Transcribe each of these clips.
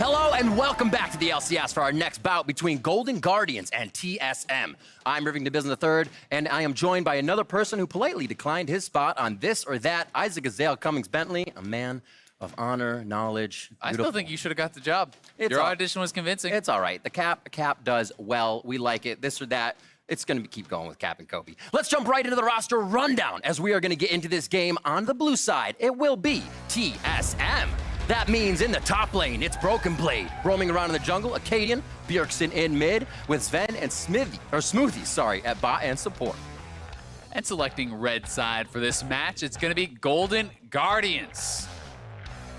Hello and welcome back to the LCS for our next bout between Golden Guardians and TSM. I'm Rivington Business III, and I am joined by another person who politely declined his spot on This or That, Isaac Azale Cummings Bentley, a man of honor, knowledge. I still think you should have got the job. Your audition was convincing. It's all right. The Cap does well. We like it. This or That. It's going to keep going with Cap and Kobe. Let's jump right into the roster rundown as we are going to get into this game on the blue side. It will be TSM. That means in the top lane, it's Broken Blade. Roaming around in the jungle, Akaadian, Bjergsen in mid, with Zven and Smoothie, at bot and support. And selecting red side for this match, it's going to be Golden Guardians.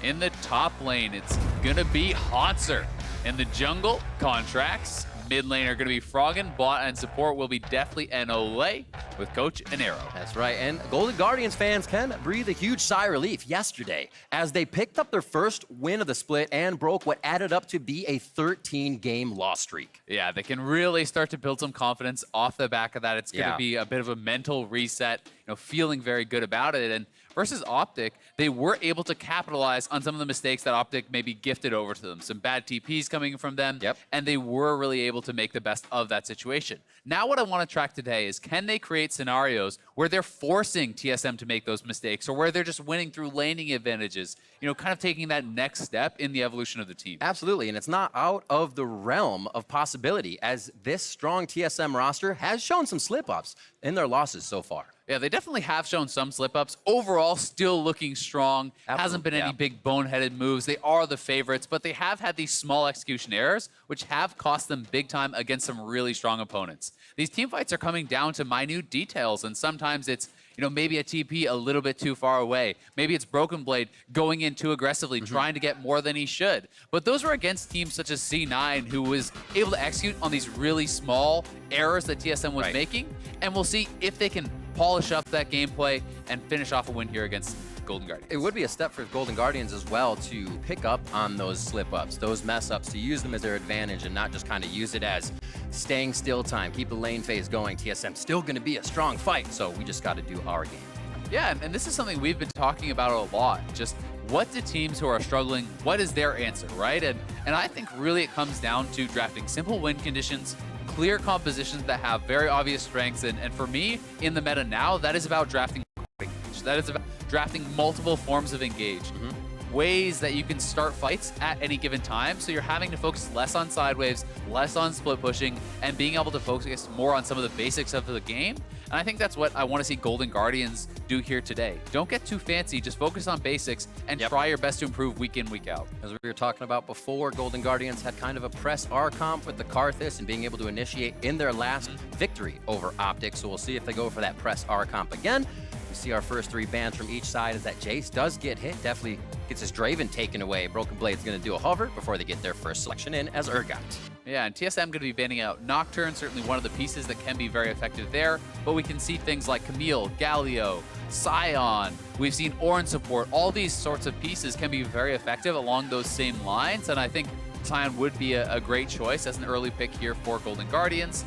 In the top lane, it's going to be Hauntzer. In the jungle, Contractz. Mid lane are going to be Froggen, bot and support will be Deftly and Olleh, with Coach and Arrow. That's right, and Golden Guardians fans can breathe a huge sigh of relief yesterday as they picked up their first win of the split and broke what added up to be a 13-game loss streak. Yeah, they can really start to build some confidence off the back of that. It's going to be a bit of a mental reset, feeling very good about it. And versus Optic, they were able to capitalize on some of the mistakes that Optic maybe gifted over to them. Some bad TPs coming from them, and they were really able to make the best of that situation. Now what I want to track today is, can they create scenarios where they're forcing TSM to make those mistakes, or where they're just winning through laning advantages, kind of taking that next step in the evolution of the team. Absolutely, and it's not out of the realm of possibility, as this strong TSM roster has shown some slip-ups in their losses so far. Yeah, they definitely have shown some slip-ups. Overall, still looking strong. Absolutely. Hasn't been any big boneheaded moves. They are the favorites, but they have had these small execution errors, which have cost them big time against some really strong opponents. These team fights are coming down to minute details, and sometimes it's maybe a TP a little bit too far away. Maybe it's Broken Blade going in too aggressively, trying to get more than he should. But those were against teams such as C9, who was able to execute on these really small errors that TSM was making. And we'll see if they can polish up that gameplay and finish off a win here against Golden Guardians. It would be a step for Golden Guardians as well to pick up on those slip-ups, those mess-ups, to use them as their advantage and not just kind of use it as staying still time, keep the lane phase going. TSM still going to be a strong fight, so we just got to do our game. Yeah, and this is something we've been talking about a lot. Just what do teams who are struggling, what is their answer, right? And I think really it comes down to drafting simple win conditions, clear compositions that have very obvious strengths, and for me, in the meta now, that is about drafting engage. That is about drafting multiple forms of engage. Ways that you can start fights at any given time, so you're having to focus less on side waves, less on split pushing, and being able to focus more on some of the basics of the game. And I think that's what I want to see Golden Guardians do here today. Don't get too fancy, just focus on basics and try your best to improve week in, week out. As we were talking about before, Golden Guardians had kind of a press R comp with the Karthus and being able to initiate in their last victory over Optic, so we'll see if they go for that press R comp again. We see our first 3 bans from each side as that Jace does get hit. Definitely gets his Draven taken away. Broken Blade's going to do a hover before they get their first selection in as Urgot. Yeah, and TSM going to be banning out Nocturne, certainly one of the pieces that can be very effective there. But we can see things like Camille, Galio, Sion. We've seen Ornn support. All these sorts of pieces can be very effective along those same lines. And I think Sion would be a great choice as an early pick here for Golden Guardians.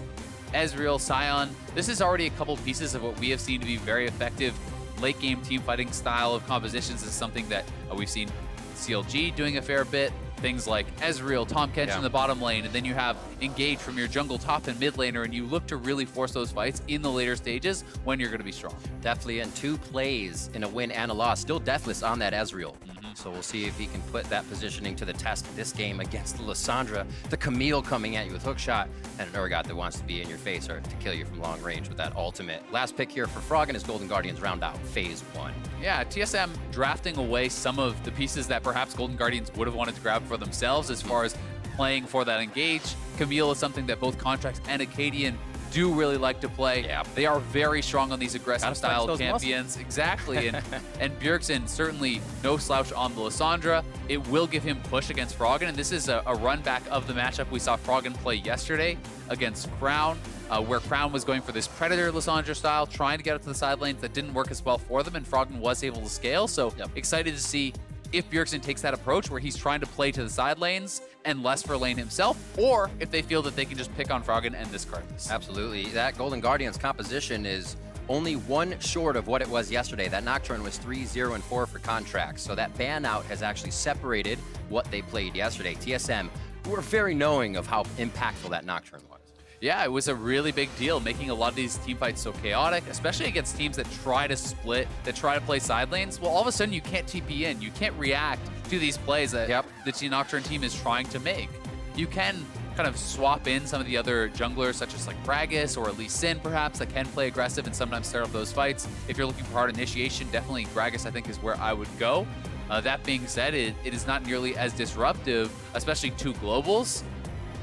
Ezreal, Sion, this is already a couple pieces of what we have seen to be very effective late game team fighting style of compositions. Is something that we've seen CLG doing a fair bit. Things like Ezreal, Tahm, Kench in the bottom lane, and then you have Engage from your jungle top and mid laner, and you look to really force those fights in the later stages when you're going to be strong. Definitely in 2 plays in a win and a loss, still deathless on that Ezreal. So we'll see if he can put that positioning to the test this game against the Lissandra, the Camille coming at you with hookshot, and an Urgot that wants to be in your face or to kill you from long range with that ultimate. Last pick here for Froggen as Golden Guardians round out phase 1. Yeah, TSM drafting away some of the pieces that perhaps Golden Guardians would have wanted to grab for themselves as far as playing for that engage. Camille is something that both Contractz and Akaadian do really like to play. They are very strong on these aggressive style champions. Exactly. And Bjergsen, certainly no slouch on the Lissandra. It will give him push against Froggen, and this is a run back of the matchup we saw Froggen play yesterday against Crown, where Crown was going for this Predator Lissandra style, trying to get up to the side lanes. That didn't work as well for them, and Froggen was able to scale. So excited to see if Bjergsen takes that approach where he's trying to play to the side lanes and less for lane himself, or if they feel that they can just pick on Froggen and discard this. Absolutely. That Golden Guardians composition is only one short of what it was yesterday. That Nocturne was 3-0 and 4 for Contractz. So that ban out has actually separated what they played yesterday. TSM were very knowing of how impactful that Nocturne was. Yeah, it was a really big deal, making a lot of these team fights so chaotic, especially against teams that try to split, that try to play side lanes. Well, all of a sudden, you can't TP in. You can't react to these plays that the Team Nocturne team is trying to make. You can kind of swap in some of the other junglers, such as like Gragas or Lee Sin, perhaps, that can play aggressive and sometimes start up those fights. If you're looking for hard initiation, definitely Gragas, I think, is where I would go. That being said, it is not nearly as disruptive, especially two globals,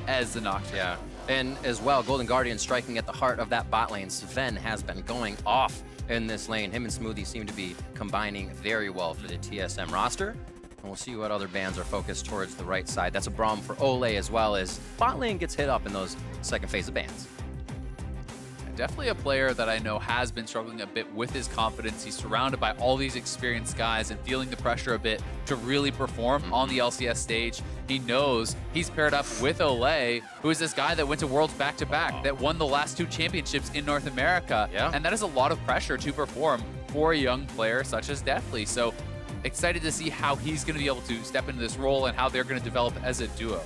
as the Nocturne. Yeah. And as well, Golden Guardian striking at the heart of that bot lane. Zven has been going off in this lane. Him and Smoothie seem to be combining very well for the TSM roster. And we'll see what other bans are focused towards the right side. That's a Braum for Olleh, as well as bot lane gets hit up in those second phase of bans. Definitely a player that I know has been struggling a bit with his confidence. He's surrounded by all these experienced guys and feeling the pressure a bit to really perform on the LCS stage. He knows he's paired up with Olleh, who is this guy that went to Worlds back-to-back, that won the last 2 championships in North America. And that is a lot of pressure to perform for a young player such as Deftly. So excited to see how he's going to be able to step into this role and how they're going to develop as a duo.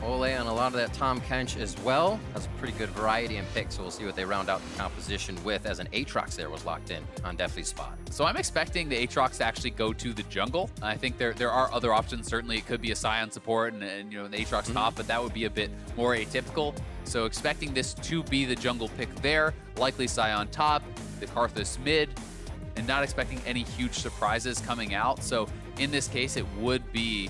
Olleh on a lot of that Tahm Kench as well. Has a pretty good variety in picks, so we'll see what they round out the composition with, as an Aatrox there was locked in on Deftly's spot. So I'm expecting the Aatrox to actually go to the jungle. I think there are other options. Certainly it could be a Sion support and you know, an Aatrox top, but that would be a bit more atypical. So expecting this to be the jungle pick there, likely Sion top, the Karthus mid, and not expecting any huge surprises coming out. So in this case, it would be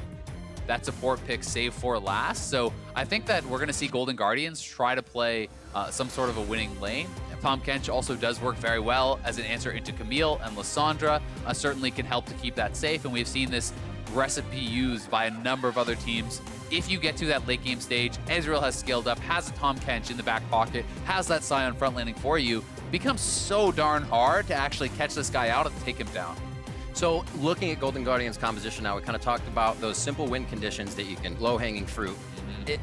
that support pick save for last. So I think that we're going to see Golden Guardians try to play some sort of a winning lane. Tahm Kench also does work very well as an answer into Camille, and Lissandra certainly can help to keep that safe. And we've seen this recipe used by a number of other teams. If you get to that late game stage, Ezreal has scaled up, has a Tahm Kench in the back pocket, has that Sion front laning for you, it becomes so darn hard to actually catch this guy out and take him down. So looking at Golden Guardian's composition now, we kind of talked about those simple win conditions that you can, low-hanging fruit.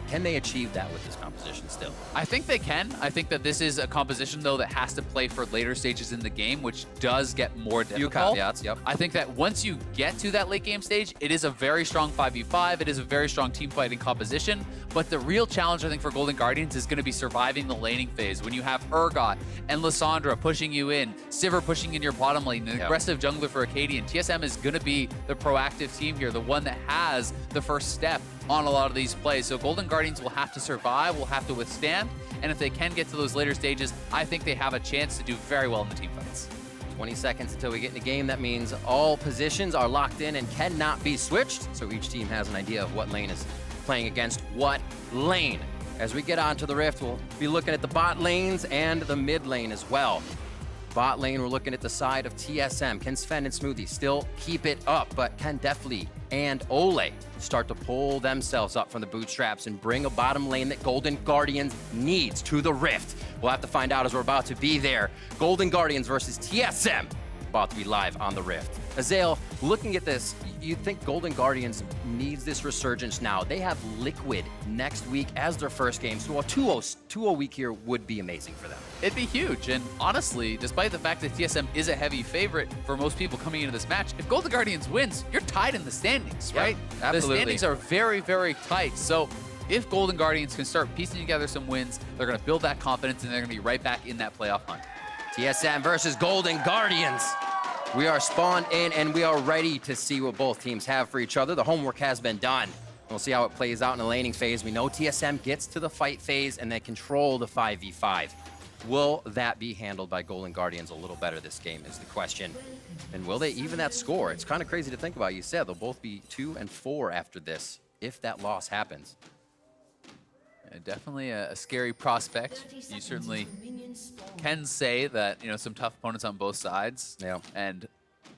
Can they achieve that with this composition still? I think they can. I think that this is a composition, though, that has to play for later stages in the game, which does get more difficult. Few caveats, yep. I think that once you get to that late game stage, it is a very strong 5v5. It is a very strong team fighting composition. But the real challenge, I think, for Golden Guardians is going to be surviving the laning phase. When you have Urgot and Lissandra pushing you in, Sivir pushing in your bottom lane, an aggressive jungler for Akaadian, TSM is going to be the proactive team here, the one that has the first step on a lot of these plays. So Golden Guardians will have to survive, will have to withstand, and if they can get to those later stages, I think they have a chance to do very well in the team fights. 20 seconds until we get in the game. That means all positions are locked in and cannot be switched. So each team has an idea of what lane is playing against what lane. As we get onto the Rift, we'll be looking at the bot lanes and the mid lane as well. Bot lane, we're looking at the side of TSM. Can Zven and Smoothie still keep it up? But can Deftly and Olleh start to pull themselves up from the bootstraps and bring a bottom lane that Golden Guardians needs to the Rift? We'll have to find out as we're about to be there. Golden Guardians versus TSM, about to be live on the Rift. Ezreal, looking at this, you think Golden Guardians needs this resurgence now. They have Liquid next week as their first game, so a 2-0 week here would be amazing for them. It'd be huge, and honestly, despite the fact that TSM is a heavy favorite for most people coming into this match, if Golden Guardians wins, you're tied in the standings, right? Absolutely. The standings are very, very tight, so if Golden Guardians can start piecing together some wins, they're going to build that confidence, and they're going to be right back in that playoff hunt. TSM versus Golden Guardians. We are spawned in and we are ready to see what both teams have for each other. The homework has been done. We'll see how it plays out in the laning phase. We know TSM gets to the fight phase and they control the 5v5. Will that be handled by Golden Guardians a little better this game is the question. And will they even that score? It's kind of crazy to think about. You said they'll both be 2 and 4 after this, if that loss happens. Definitely a scary prospect. You certainly can say that, you know, some tough opponents on both sides. Yeah. And,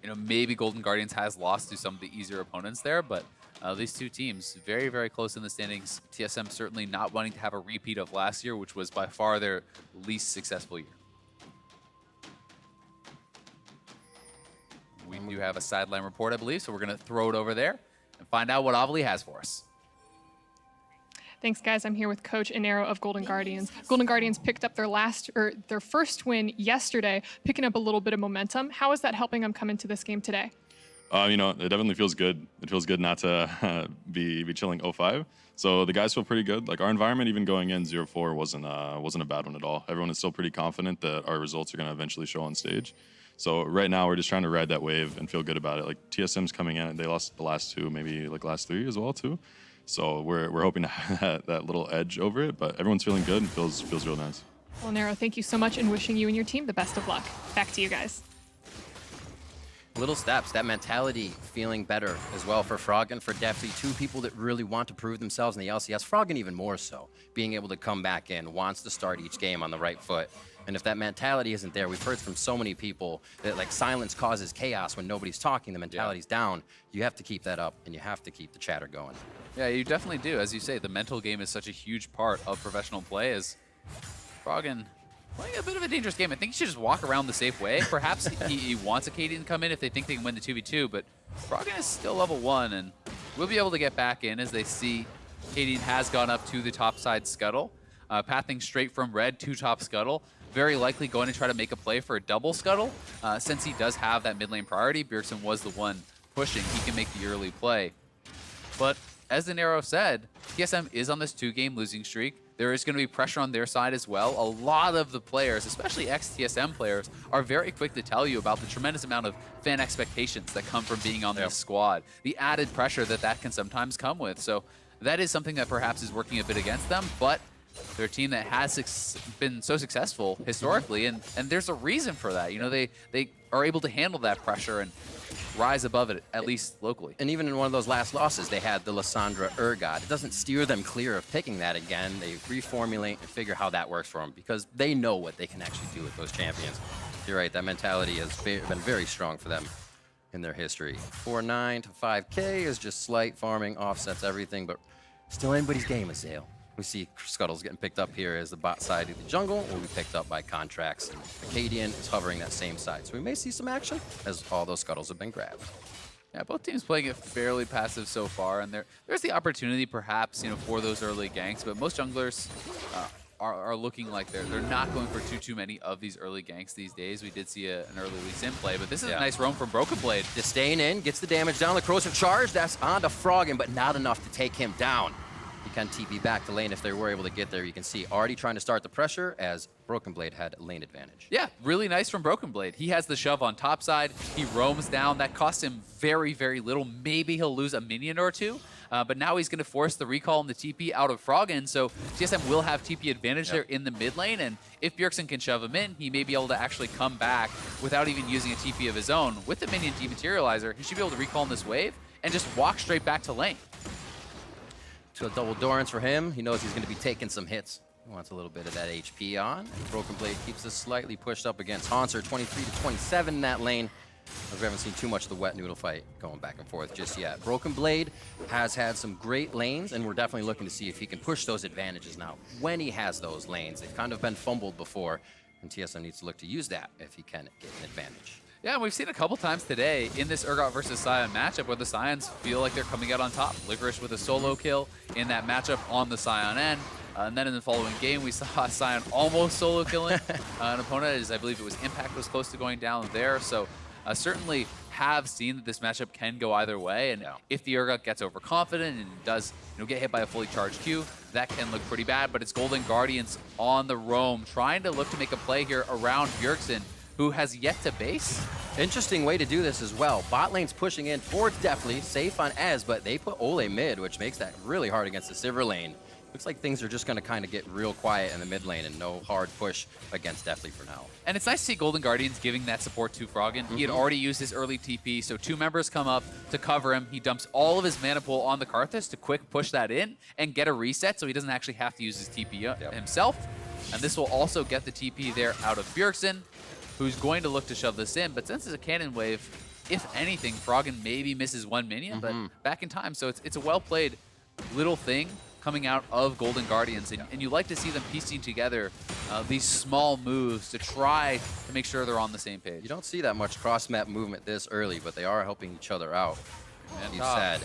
you know, maybe Golden Guardians has lost to some of the easier opponents there, but these two teams very, very close in the standings. TSM certainly not wanting to have a repeat of last year, which was by far their least successful year. We do have a sideline report, I believe, so we're going to throw it over there and find out what Avli has for us. Thanks, guys. I'm here with Coach Inero of Golden Guardians. Golden Guardians picked up their first win yesterday, picking up a little bit of momentum. How is that helping them come into this game today? You know, it definitely feels good. It feels good not to be chilling 0-5. So the guys feel pretty good. Like our environment, even going in 0-4, wasn't a bad one at all. Everyone is still pretty confident that our results are going to eventually show on stage. So right now we're just trying to ride that wave and feel good about it. Like TSM's coming in, and they lost the last two, maybe like last three as well too. So we're hoping to have that little edge over it. But everyone's feeling good and feels real nice. Well, Inero, thank you so much, and wishing you and your team the best of luck. Back to you guys. Little steps, that mentality feeling better as well for Froggen, for Deftly, two people that really want to prove themselves in the LCS. Froggen even more so, being able to come back in, wants to start each game on the right foot. And if that mentality isn't there, we've heard from so many people that like silence causes chaos when nobody's talking, the mentality's down. You have to keep that up, and you have to keep the chatter going. Yeah, you definitely do. As you say, the mental game is such a huge part of professional play. As Froggen playing a bit of a dangerous game. I think he should just walk around the safe way. Perhaps he wants Akaadian to come in if they think they can win the 2v2, but Froggen is still level 1, and we'll be able to get back in as they see Akaadian has gone up to the top side scuttle. Pathing straight from red to top scuttle. Very likely going to try to make a play for a double scuttle. Since he does have that mid lane priority, Bjergsen was the one pushing. He can make the early play. But as Inero said, TSM is on this 2-game losing streak. There is going to be pressure on their side as well. A lot of the players, especially ex-TSM players, are very quick to tell you about the tremendous amount of fan expectations that come from being on this squad. The added pressure that can sometimes come with. So that is something that perhaps is working a bit against them, but they're a team that has been so successful historically, and there's a reason for that. You know, they are able to handle that pressure and rise above it, at least locally. And even in one of those last losses, they had the Lissandra Urgot. It doesn't steer them clear of picking that again. They reformulate and figure how that works for them because they know what they can actually do with those champions. You're right, that mentality has been very strong for them in their history. 4-9 to 5K is just slight farming, offsets everything, but still anybody's game, Ezreal. We see Scuttles getting picked up here as the bot side of the jungle will be picked up by Contractz, and Akaadian is hovering that same side. So we may see some action as all those Scuttles have been grabbed. Yeah, both teams playing it fairly passive so far, and there's the opportunity perhaps, you know, for those early ganks, but most junglers are looking like they're not going for too many of these early ganks these days. We did see an early Lee Sin play, but this is a nice roam from Broken Blade. Just staying in, gets the damage down, the corrosive charge, that's on to Froggen, but not enough to take him down. He can TP back to lane if they were able to get there. You can see already trying to start the pressure as Broken Blade had lane advantage. Yeah, really nice from Broken Blade. He has the shove on top side. He roams down. That costs him very, very little. Maybe he'll lose a minion or two, but now he's going to force the recall and the TP out of Froggen, so TSM will have TP advantage there in the mid lane, and if Bjergsen can shove him in, he may be able to actually come back without even using a TP of his own. With the minion dematerializer, he should be able to recall in this wave and just walk straight back to lane. To a double Dorrance for him. He knows he's going to be taking some hits. He wants a little bit of that HP on. And Broken Blade keeps us slightly pushed up against Hauntzer, 23 to 27 in that lane. We haven't seen too much of the wet noodle fight going back and forth just yet. Broken Blade has had some great lanes, and we're definitely looking to see if he can push those advantages now. When he has those lanes, they've kind of been fumbled before, and TSM needs to look to use that if he can get an advantage. Yeah, and we've seen a couple times today in this Urgot versus Sion matchup where the Sions feel like they're coming out on top. LCS with a solo kill in that matchup on the Sion end. And then in the following game, we saw Sion almost solo killing an opponent, as I believe it was Impact was close to going down there. So certainly have seen that this matchup can go either way. And if the Urgot gets overconfident and does get hit by a fully charged Q, that can look pretty bad. But it's Golden Guardians on the roam, trying to look to make a play here around Bjergsen, who has yet to base. Interesting way to do this as well. Bot lane's pushing in towards Deftly, safe on Ez, but they put Olleh mid, which makes that really hard against the Sivir lane. Looks like things are just going to kind of get real quiet in the mid lane and no hard push against Deftly for now. And it's nice to see Golden Guardians giving that support to Froggen. He had already used his early TP, so two members come up to cover him. He dumps all of his mana pool on the Karthus to quick push that in and get a reset so he doesn't actually have to use his TP himself. And this will also get the TP there out of Bjergsen, who's going to look to shove this in. But since it's a cannon wave, if anything, Froggen maybe misses one minion, but back in time. So it's a well-played little thing coming out of Golden Guardians. And you like to see them piecing together these small moves to try to make sure they're on the same page. You don't see that much cross-map movement this early, but they are helping each other out. And you said,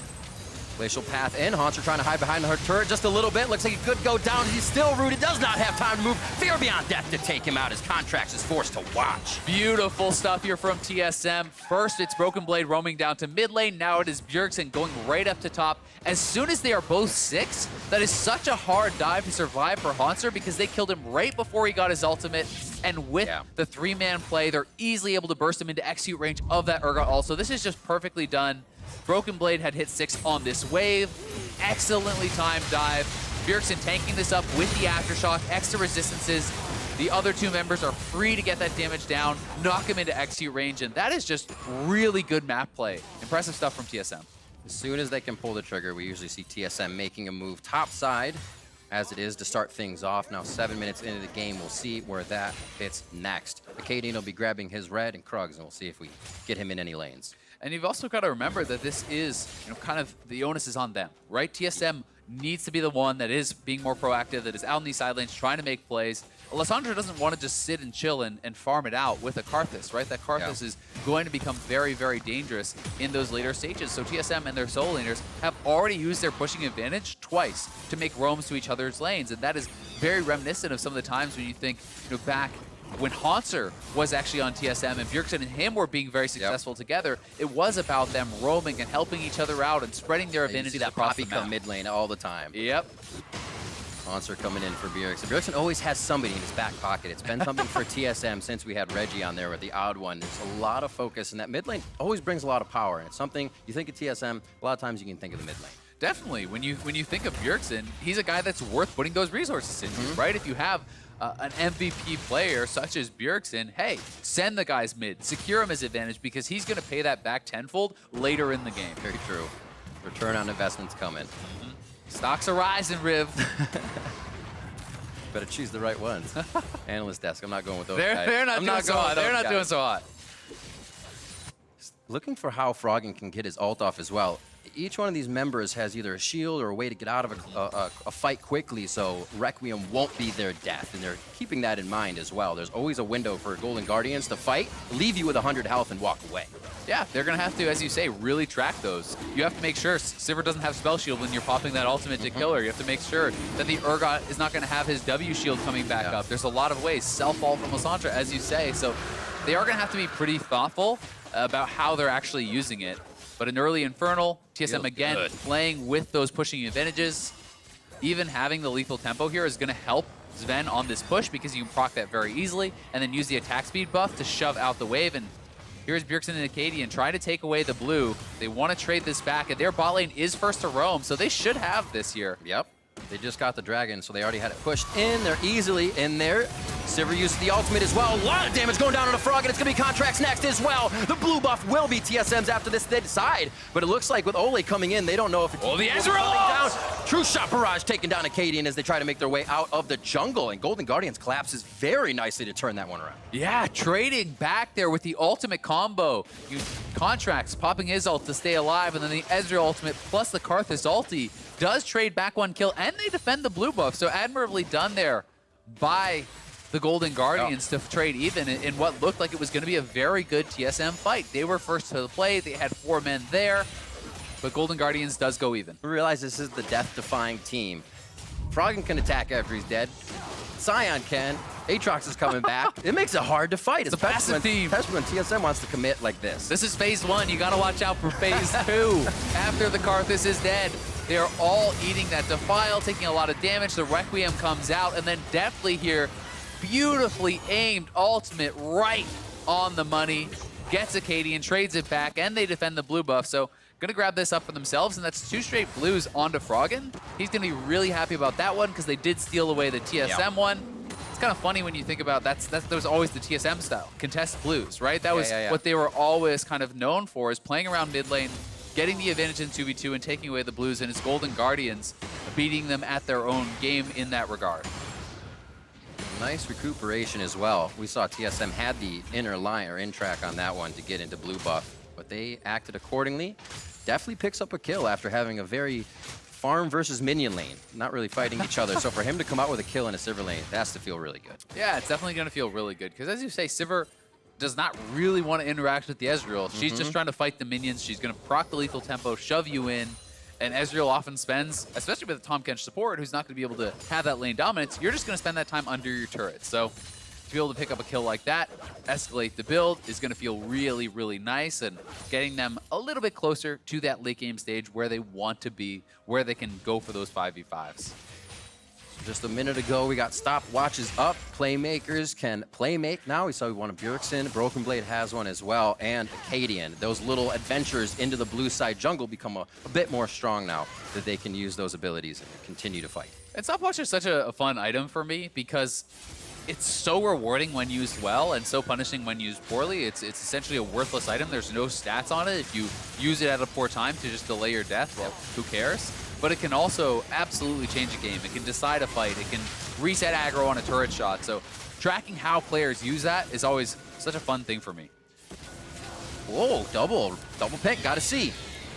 Glacial path in. Hauntzer trying to hide behind her turret just a little bit. Looks like he could go down. He's still rooted. Does not have time to move. Fear Beyond Death to take him out as Contractz is forced to watch. Beautiful stuff here from TSM. First, it's Broken Blade roaming down to mid lane. Now it is Bjergsen going right up to top. As soon as they are both 6, that is such a hard dive to survive for Hauntzer because they killed him right before he got his ultimate. And with the 3-man play, they're easily able to burst him into execute range of that Urgot also. This is just perfectly done. Broken Blade had hit 6 on this wave. Excellently timed dive. Bjergsen tanking this up with the Aftershock, extra resistances. The other 2 members are free to get that damage down, knock him into execute range, and that is just really good map play. Impressive stuff from TSM. As soon as they can pull the trigger, we usually see TSM making a move top side, as it is to start things off. Now 7 minutes into the game, we'll see where that hits next. Akaadian will be grabbing his red and Krugs, and we'll see if we get him in any lanes. And you've also got to remember that this is, kind of the onus is on them, right? TSM needs to be the one that is being more proactive, that is out in these side lanes trying to make plays. Lissandra doesn't want to just sit and chill and farm it out with a Karthus, right? That Karthus is going to become very, very dangerous in those later stages. So TSM and their solo laners have already used their pushing advantage twice to make roams to each other's lanes. And that is very reminiscent of some of the times when you think, back when Hauntzer was actually on TSM and Bjergsen and him were being very successful together, it was about them roaming and helping each other out and spreading their advantages across the map. Come mid lane all the time. Yep. Hauntzer coming in for Bjergsen. Bjergsen always has somebody in his back pocket. It's been something for TSM since we had Reggie on there with the odd one. There's a lot of focus, and that mid lane always brings a lot of power. And it's something you think of TSM, a lot of times you can think of the mid lane. Definitely. When you think of Bjergsen, he's a guy that's worth putting those resources into, right? If you have an MVP player such as Bjergsen, hey, send the guys mid, secure him his advantage because he's going to pay that back tenfold later in the game. Very true. Return on investment's coming. Stocks are rising, Riv. Better choose the right ones. Analyst desk. I'm not going with those They're guys. not doing so hot. They're not doing so hot. Looking for how Froggen can get his ult off as well. Each one of these members has either a shield or a way to get out of a fight quickly, so Requiem won't be their death, and they're keeping that in mind as well. There's always a window for Golden Guardians to fight, leave you with 100 health, and walk away. Yeah, they're going to have to, as you say, really track those. You have to make sure Sivir doesn't have spell shield when you're popping that ultimate to kill her. You have to make sure that the Urgot is not going to have his W shield coming back up. There's a lot of ways. Self-ult from Lissandra, as you say, so they are going to have to be pretty thoughtful about how they're actually using it. But an early Infernal, TSM again playing with those pushing advantages. Even having the lethal tempo here is going to help Zven on this push because you can proc that very easily and then use the attack speed buff to shove out the wave. And here's Bjergsen and Akaadian trying to take away the blue. They want to trade this back, and their bot lane is first to roam, so they should have this here. Yep. They just got the dragon, so they already had it pushed in. They're easily in there. Sivir used the ultimate as well. A lot of damage going down on the Froggen. It's going to be Contractz next as well. The blue buff will be TSM's after this, they decide. But it looks like with Olleh coming in, they don't know if it's... Oh, the Ezreal! Down. True shot barrage taking down Akaadian as they try to make their way out of the jungle. And Golden Guardians collapses very nicely to turn that one around. Yeah, trading back there with the ultimate combo. Contractz popping his ult to stay alive, and then the Ezreal ultimate plus the Karthus ulti does trade back one kill, and they defend the blue buff. So admirably done there by the Golden Guardians to trade even in what looked like it was going to be a very good TSM fight. They were first to the play. They had 4 men there, but Golden Guardians does go even. We realize this is the death-defying team. Froggen can attack after he's dead. Sion can. Aatrox is coming back. It makes it hard to fight. It's a passive team. Especially when TSM wants to commit like this. This is phase 1. You got to watch out for phase 2. After the Karthus is dead, they are all eating that Defile, taking a lot of damage. The Requiem comes out, and then Deftly here, beautifully aimed ultimate right on the money. Gets Akaadian, trades it back, and they defend the blue buff. So gonna grab this up for themselves, and that's 2 straight blues onto Froggen. He's gonna be really happy about that one because they did steal away the TSM one. It's kind of funny when you think about that was always the TSM style, contest blues, right? That was what they were always kind of known for, is playing around mid lane, getting the advantage in 2v2 and taking away the blues, and it's Golden Guardians beating them at their own game in that regard. Nice recuperation as well. We saw TSM had the inner line or in track on that one to get into blue buff, but they acted accordingly. Definitely picks up a kill after having a very farm versus minion lane, not really fighting each other. So for him to come out with a kill in a Sivir lane, that has to feel really good. Yeah, it's definitely going to feel really good because, as you say, Sivir does not really want to interact with the Ezreal. She's just trying to fight the minions. She's going to proc the lethal tempo, shove you in, and Ezreal often spends, especially with a Tahm Kench support who's not going to be able to have that lane dominance, you're just going to spend that time under your turret. So to be able to pick up a kill like that, escalate the build, is going to feel really, really nice, and getting them a little bit closer to that late game stage where they want to be, where they can go for those 5v5s. Just a minute ago, we got stopwatches up. Playmakers can playmake now. We saw one of Bjergsen. Broken Blade has one as well, and Akaadian. Those little adventures into the blue side jungle become a bit more strong now that they can use those abilities and continue to fight. And stopwatch is such a fun item for me because it's so rewarding when used well and so punishing when used poorly. It's essentially a worthless item. There's no stats on it. If you use it at a poor time to just delay your death, well, who cares? But it can also absolutely change a game. It can decide a fight. It can reset aggro on a turret shot. So tracking how players use that is always such a fun thing for me. Whoa, double pick, gotta see.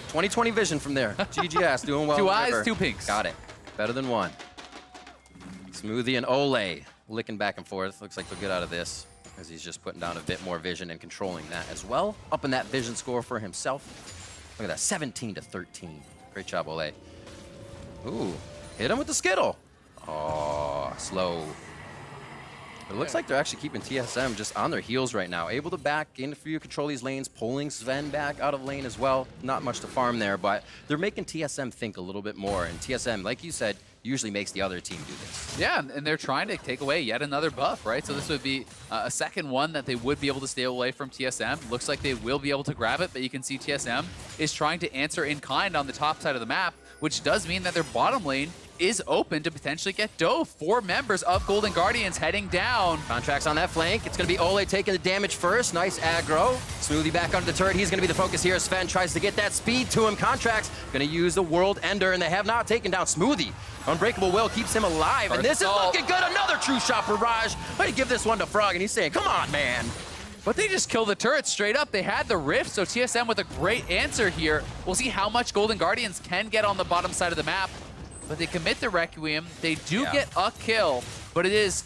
20/20 vision from there. GGS doing well. Two eyes, two pinks. Got it. Better than one. Smoothie and Olleh licking back and forth. Looks like they'll get out of this as he's just putting down a bit more vision and controlling that as well. Up in that vision score for himself. Look at that, 17-13. Great job, Olleh. Ooh, hit him with the Skittle. Oh, slow. It looks like they're actually keeping TSM just on their heels right now. Able to back in for you, control these lanes, pulling Zven back out of lane as well. Not much to farm there, but they're making TSM think a little bit more. And TSM, like you said, usually makes the other team do this. Yeah, and they're trying to take away yet another buff, right? So this would be a second one that they would be able to stay away from TSM. Looks like they will be able to grab it, but you can see TSM is trying to answer in kind on the top side of the map, which does mean that their bottom lane is open to potentially get dove. 4 members of Golden Guardians heading down. Contractz on that flank. It's going to be Olleh taking the damage first. Nice aggro. Smoothie back under the turret. He's going to be the focus here. Zven tries to get that speed to him. Contractz going to use the World Ender, and they have not taken down Smoothie. Unbreakable Will keeps him alive, and this is looking good. Another true shot barrage. I'm going to give this one to Froggen. He's saying, come on, man. But they just killed the turret straight up. They had the rift, so TSM with a great answer here. We'll see how much Golden Guardians can get on the bottom side of the map. But they commit the Requiem. They do get a kill, but it is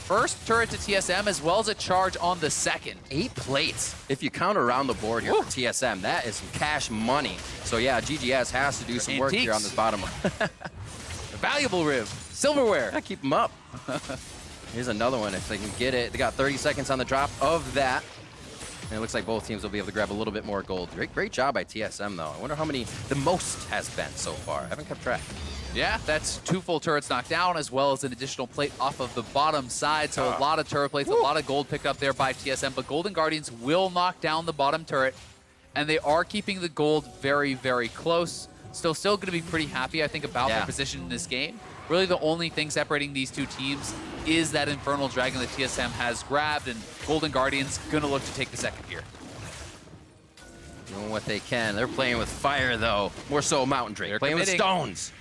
first turret to TSM as well as a charge on the second. 8 plates. If you count around the board here for TSM, that is some cash money. So yeah, GGS has to do some work here on this bottom. Valuable rib. Silverware. Gotta keep them up. Here's another one if they can get it. They got 30 seconds on the drop of that. And it looks like both teams will be able to grab a little bit more gold. Great job by TSM, though. I wonder how many the most has been so far. I haven't kept track. Yeah, that's 2 full turrets knocked down, as well as an additional plate off of the bottom side. So a lot of turret plates, a lot of gold picked up there by TSM. But Golden Guardians will knock down the bottom turret, and they are keeping the gold very, very close. Still going to be pretty happy, I think, about their position in this game. Really, the only thing separating these two teams is that Infernal Dragon that TSM has grabbed, and Golden Guardians going to look to take the second here. Doing what they can. They're playing with fire, though. More so Mountain Drake. They're playing with stones.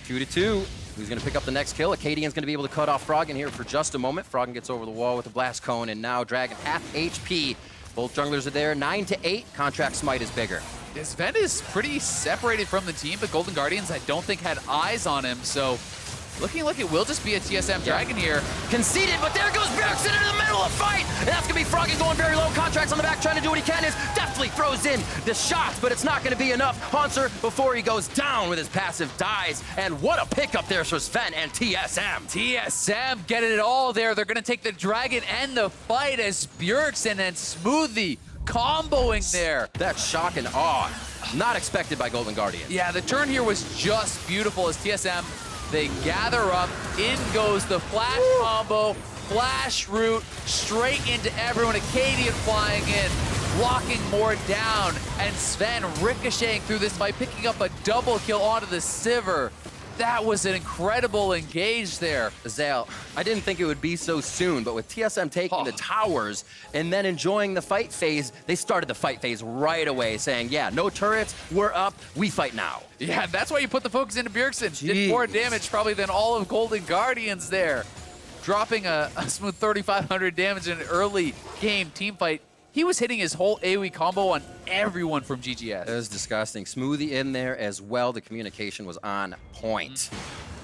2-2. Who's going to pick up the next kill? Akaadian's going to be able to cut off Froggen here for just a moment. Froggen gets over the wall with the Blast Cone, and now Dragon half HP. Both junglers are there. 9-8. Contract Smite is bigger. Zven is pretty separated from the team, but Golden Guardians, I don't think, had eyes on him, so looking like it will just be a TSM Dragon here. Conceded, but there goes Bjergsen into the middle of the fight! And that's going to be Froggen going very low. Contractz on the back trying to do what he can. Is Deftly throws in the shots, but it's not going to be enough. Hauntzer, before he goes down with his passive, dies. And what a pickup there for Zven and TSM. TSM getting it all there. They're going to take the Dragon and the fight as Bjergsen and Smoothie comboing there. That's shock and awe. Not expected by Golden Guardian. Yeah, the turn here was just beautiful as TSM, they gather up, in goes the flash combo, flash root, straight into everyone. Akaadian flying in, blocking more down, and Zven ricocheting through this by picking up a double kill onto the Sivir. That was an incredible engage there. Ezreal, I didn't think it would be so soon, but with TSM taking the towers and then enjoying the fight phase, they started the fight phase right away, saying, yeah, no turrets, we're up, we fight now. Yeah, that's why you put the focus into Bjergsen. Did more damage probably than all of Golden Guardians there. Dropping a smooth 3,500 damage in an early game team fight. He was hitting his whole AoE combo on everyone from GGS. It was disgusting. Smoothie in there as well. The communication was on point.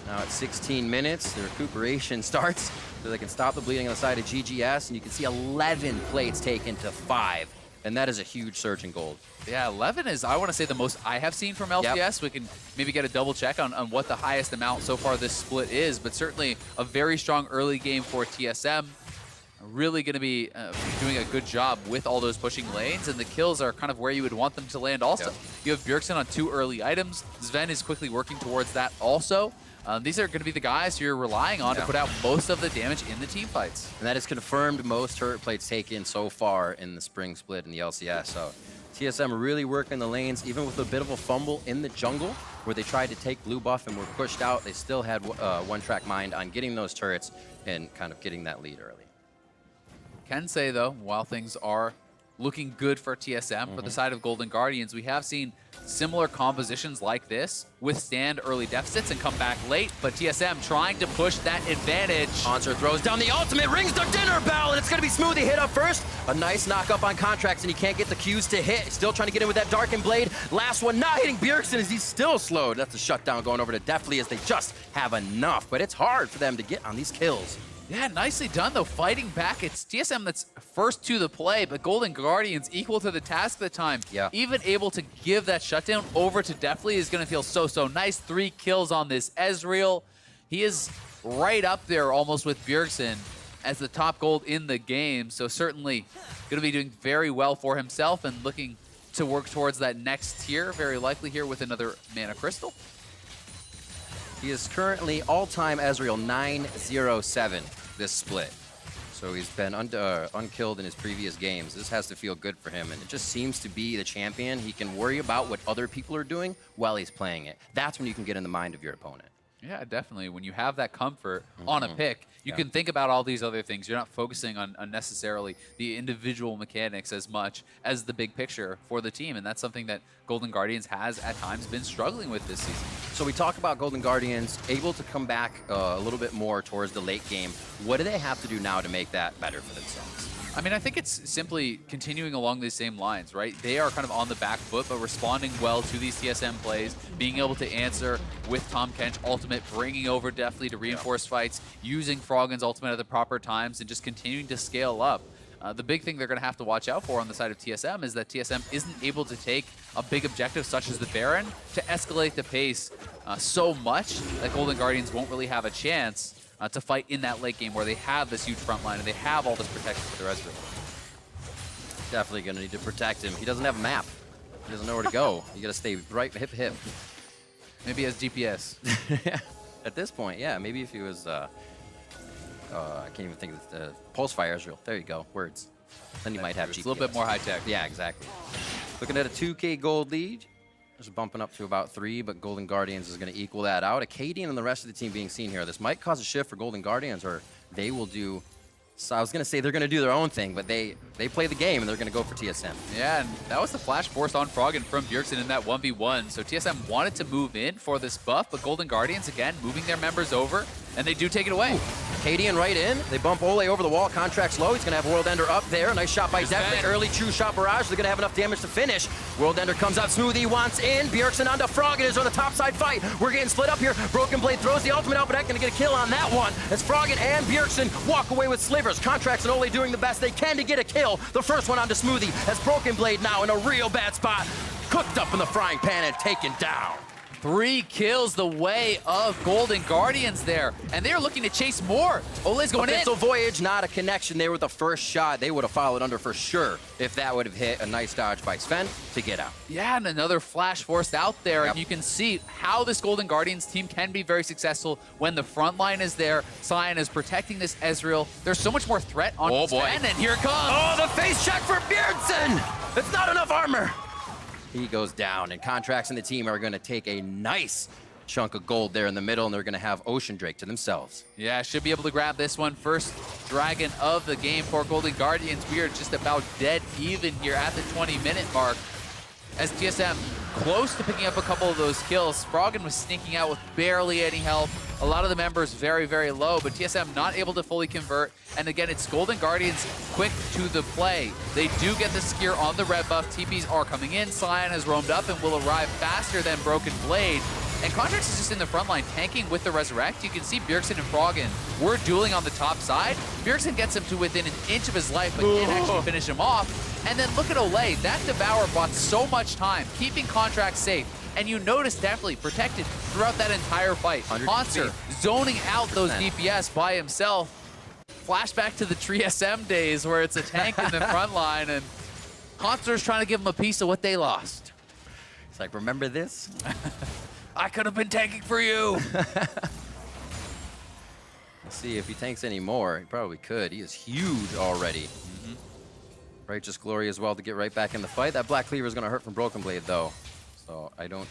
Now at 16 minutes, the recuperation starts so they can stop the bleeding on the side of GGS, and you can see 11 plates taken to 5. And that is a huge surge in gold. Yeah, 11 is, I want to say, the most I have seen from LCS. Yep. We can maybe get a double check on what the highest amount so far this split is, but certainly a very strong early game for TSM. Really going to be doing a good job with all those pushing lanes, and the kills are kind of where you would want them to land also. Yep. You have Bjergsen on 2 early items. Zven is quickly working towards that also. These are going to be the guys you're relying on to put out most of the damage in the team fights. And that is confirmed most turret plates taken so far in the Spring Split in the LCS. So TSM really working the lanes, even with a bit of a fumble in the jungle where they tried to take blue buff and were pushed out. They still had one-track mind on getting those turrets and kind of getting that lead early. Can say, though, while things are looking good for TSM, for the side of Golden Guardians, we have seen similar compositions like this withstand early deficits and come back late, but TSM trying to push that advantage. Hauntzer throws down the ultimate, rings the dinner bell, and it's going to be Smoothie hit up first. A nice knock up on Contractz, and he can't get the Qs to hit. Still trying to get in with that Darkened Blade. Last one not hitting Bjergsen as he's still slowed. That's a shutdown going over to Deftly as they just have enough, but it's hard for them to get on these kills. Yeah, nicely done, though, fighting back. It's TSM that's first to the play, but Golden Guardians equal to the task at the time. Yeah. Even able to give that shutdown over to Deftly is going to feel so nice. 3 kills on this Ezreal. He is right up there almost with Bjergsen as the top gold in the game, so certainly going to be doing very well for himself and looking to work towards that next tier, very likely here with another Mana Crystal. He is currently all-time Ezreal 907 this split. So he's been unkilled in his previous games. This has to feel good for him, and it just seems to be the champion. He can worry about what other people are doing while he's playing it. That's when you can get in the mind of your opponent. Yeah, definitely. When you have that comfort on a pick, you can think about all these other things. You're not focusing on unnecessarily the individual mechanics as much as the big picture for the team, and that's something that Golden Guardians has at times been struggling with this season. So we talk about Golden Guardians able to come back a little bit more towards the late game. What do they have to do now to make that better for themselves? I mean, I think it's simply continuing along these same lines, right? They are kind of on the back foot, but responding well to these TSM plays, being able to answer with Tahm Kench ultimate, bringing over Deftly to reinforce fights, using Froggen's ultimate at the proper times, and just continuing to scale up. The big thing they're going to have to watch out for on the side of TSM is that TSM isn't able to take a big objective such as the Baron to escalate the pace so much that Golden Guardians won't really have a chance to fight in that late game where they have this huge front line and they have all this protection for their Ezreal. Definitely going to need to protect him. He doesn't have a map. He doesn't know where to go. You got to stay right hip. Maybe he has GPS. At this point, yeah. Maybe if he was, I can't even think of the Pulse Fire Ezreal. There you go. Words. Then you might have GPS. It's a little bit more high tech. Yeah, exactly. Looking at a 2K gold lead. Just bumping up to about 3, but Golden Guardians is going to equal that out. Akaadian and the rest of the team being seen here. This might cause a shift for Golden Guardians, or they will do... So I was going to say they're going to do their own thing, but they play the game, and they're going to go for TSM. Yeah, and that was the flash forced on Froggen from Bjergsen in that 1v1. So TSM wanted to move in for this buff, but Golden Guardians, again, moving their members over, and they do take it away. Ooh. Akaadian right in. They bump Olleh over the wall. Contractz low. He's going to have World Ender up there. Nice shot by Deftly. Early true shot barrage. They're going to have enough damage to finish. World Ender comes out. Smoothie wants in. Bjergsen onto Froggen is on the top side fight. We're getting split up here. Broken Blade throws the ultimate out, but not going to get a kill on that one. As Froggen and Bjergsen walk away with slivers. Contractz and Olleh doing the best they can to get a kill. The first one onto Smoothie as Broken Blade now in a real bad spot. Cooked up in the frying pan and taken down. 3 kills the way of Golden Guardians there, and they're looking to chase more. Olleh's going in. So Voyage, not a connection there with the first shot. They would have followed under for sure if that would have hit. A nice dodge by Zven to get out. Yeah, and another flash forced out there, and you can see how this Golden Guardians team can be very successful when the front line is there. Sion is protecting this Ezreal. There's so much more threat on Zven, and here it comes. Oh, the face check for Bjergsen! It's not enough armor. He goes down, and Contractz and the team are going to take a nice chunk of gold there in the middle, and they're going to have Ocean Drake to themselves. Yeah, should be able to grab this one. First dragon of the game for Golden Guardians. We are just about dead even here at the 20-minute mark. As TSM close to picking up a couple of those kills. Froggen was sneaking out with barely any help. A lot of the members very, very low, but TSM not able to fully convert. And again, it's Golden Guardians quick to the play. They do get the Skier on the red buff. TPs are coming in. Sion has roamed up and will arrive faster than Broken Blade. And Contractz is just in the front line tanking with the Resurrect. You can see Bjergsen and Froggen were dueling on the top side. Bjergsen gets him to within an inch of his life, but can't actually finish him off. And then look at Olleh. That Devour bought so much time, keeping Contractz safe. And you notice Deftly protected throughout that entire fight. Hauntzer zoning out those DPS by himself. Flashback to the TSM days where it's a tank in the front line and Hauntzer's trying to give him a piece of what they lost. It's like, remember this? I could have been tanking for you. Let's see if he tanks any more. He probably could. He is huge already. Righteous Glory as well to get right back in the fight. That Black Cleaver is going to hurt from Broken Blade, though. So I don't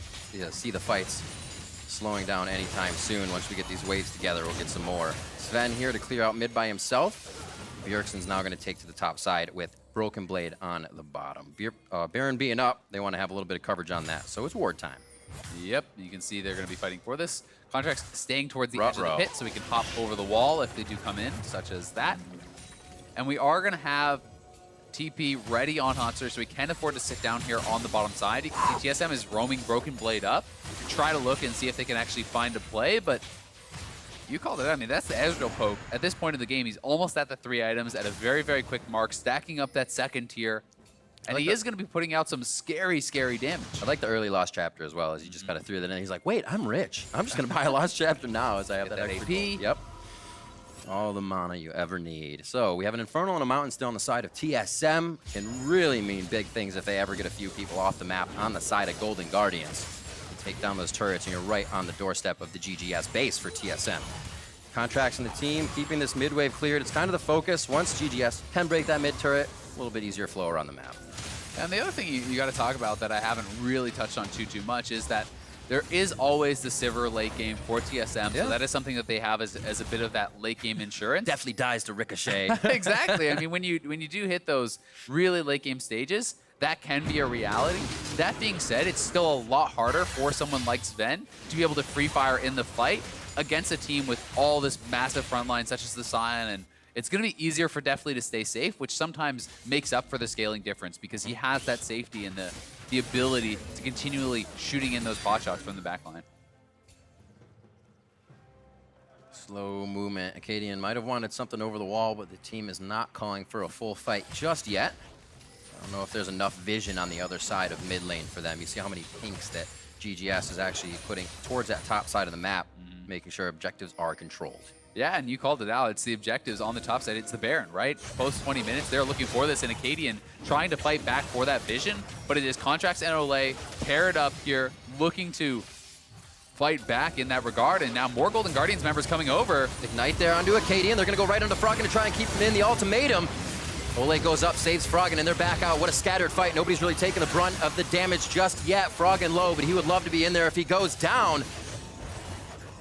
see the fights slowing down anytime soon. Once we get these waves together, we'll get some more. Zven here to clear out mid by himself. Bjergsen's now going to take to the top side with Broken Blade on the bottom. Baron being up, they want to have a little bit of coverage on that. So it's ward time. Yep, you can see they're going to be fighting for this. Contractz staying towards the edge of the pit so we can hop over the wall if they do come in, such as that. And we are going to have TP ready on Hauntzer, so we can afford to sit down here on the bottom side. You can see TSM is roaming Broken Blade up to try to look and see if they can actually find a play, but you called it. I mean, that's the Ezreal poke. At this point in the game, he's almost at the 3 items at a very, very quick mark, stacking up that second tier. And he is going to be putting out some scary, scary damage. I like the early Lost Chapter as well, as he just kind of threw that in. He's like, wait, I'm rich. I'm just going to buy a Lost Chapter now as I have that AP. Yep. All the mana you ever need. So we have an Infernal on a mountain still on the side of TSM. Can really mean big things if they ever get a few people off the map on the side of Golden Guardians. You take down those turrets and you're right on the doorstep of the GGS base for TSM. Contractz and the team keeping this mid wave cleared. It's kind of the focus. Once GGS can break that mid turret, a little bit easier flow around the map. And the other thing you got to talk about that I haven't really touched on too much is that there is always the Sivir late game for TSM, so that is something that they have as a bit of that late game insurance. Definitely dies to Ricochet. Exactly. I mean, when you do hit those really late game stages, that can be a reality. That being said, it's still a lot harder for someone like Zven to be able to free fire in the fight against a team with all this massive front line, such as the Sion, and it's going to be easier for Deftly to stay safe, which sometimes makes up for the scaling difference because he has that safety and the ability to continually shooting in those pot shots from the back line. Slow movement. Akaadian might have wanted something over the wall, but the team is not calling for a full fight just yet. I don't know if there's enough vision on the other side of mid lane for them. You see how many pinks that GGS is actually putting towards that top side of the map, making sure objectives are controlled. Yeah, and you called it out. It's the objectives on the top side. It's the Baron, right? Post 20 minutes, they're looking for this, and Akaadian trying to fight back for that vision, but it is Contractz and Olleh paired up here, looking to fight back in that regard, and now more Golden Guardians members coming over. Ignite there onto Akaadian. They're going to go right onto Froggen to try and keep him in the ultimatum. Olleh goes up, saves Froggen, and they're back out. What a scattered fight. Nobody's really taking the brunt of the damage just yet. Froggen low, but he would love to be in there if he goes down.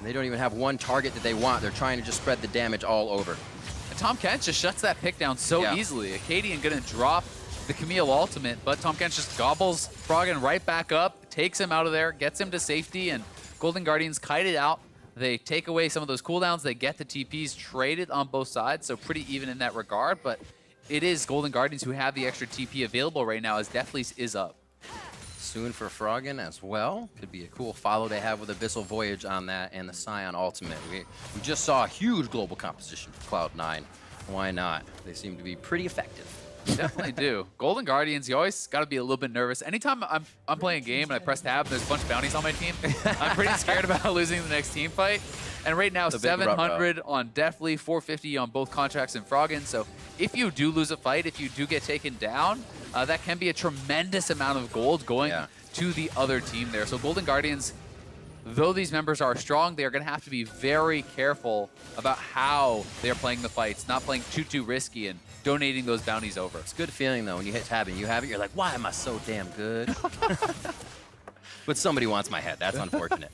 They don't even have one target that they want. They're trying to just spread the damage all over. And Tahm Kench just shuts that pick down so easily. Akaadian gonna drop the Camille ultimate, but Tahm Kench just gobbles Froggen right back up, takes him out of there, gets him to safety, and Golden Guardians kite it out. They take away some of those cooldowns. They get the TPs traded on both sides, so pretty even in that regard, but it is Golden Guardians who have the extra TP available right now as Deftly is up. Soon for Froggen as well. Could be a cool follow they have with Abyssal Voyage on that and the Sion ultimate. We just saw a huge global composition for Cloud9. Why not? They seem to be pretty effective. Definitely do. Golden Guardians, you always got to be a little bit nervous. Anytime I'm playing a game and I press tab and there's a bunch of bounties on my team, I'm pretty scared about losing the next team fight. And right now, 700 on Deftly, 450 on both Contractz and Froggen. So if you do lose a fight, if you do get taken down, that can be a tremendous amount of gold going to the other team there. So Golden Guardians, though these members are strong, they are going to have to be very careful about how they are playing the fights, not playing too risky and donating those bounties over. It's a good feeling, though, when you hit tab and you have it, you're like, why am I so damn good? But somebody wants my head. That's unfortunate.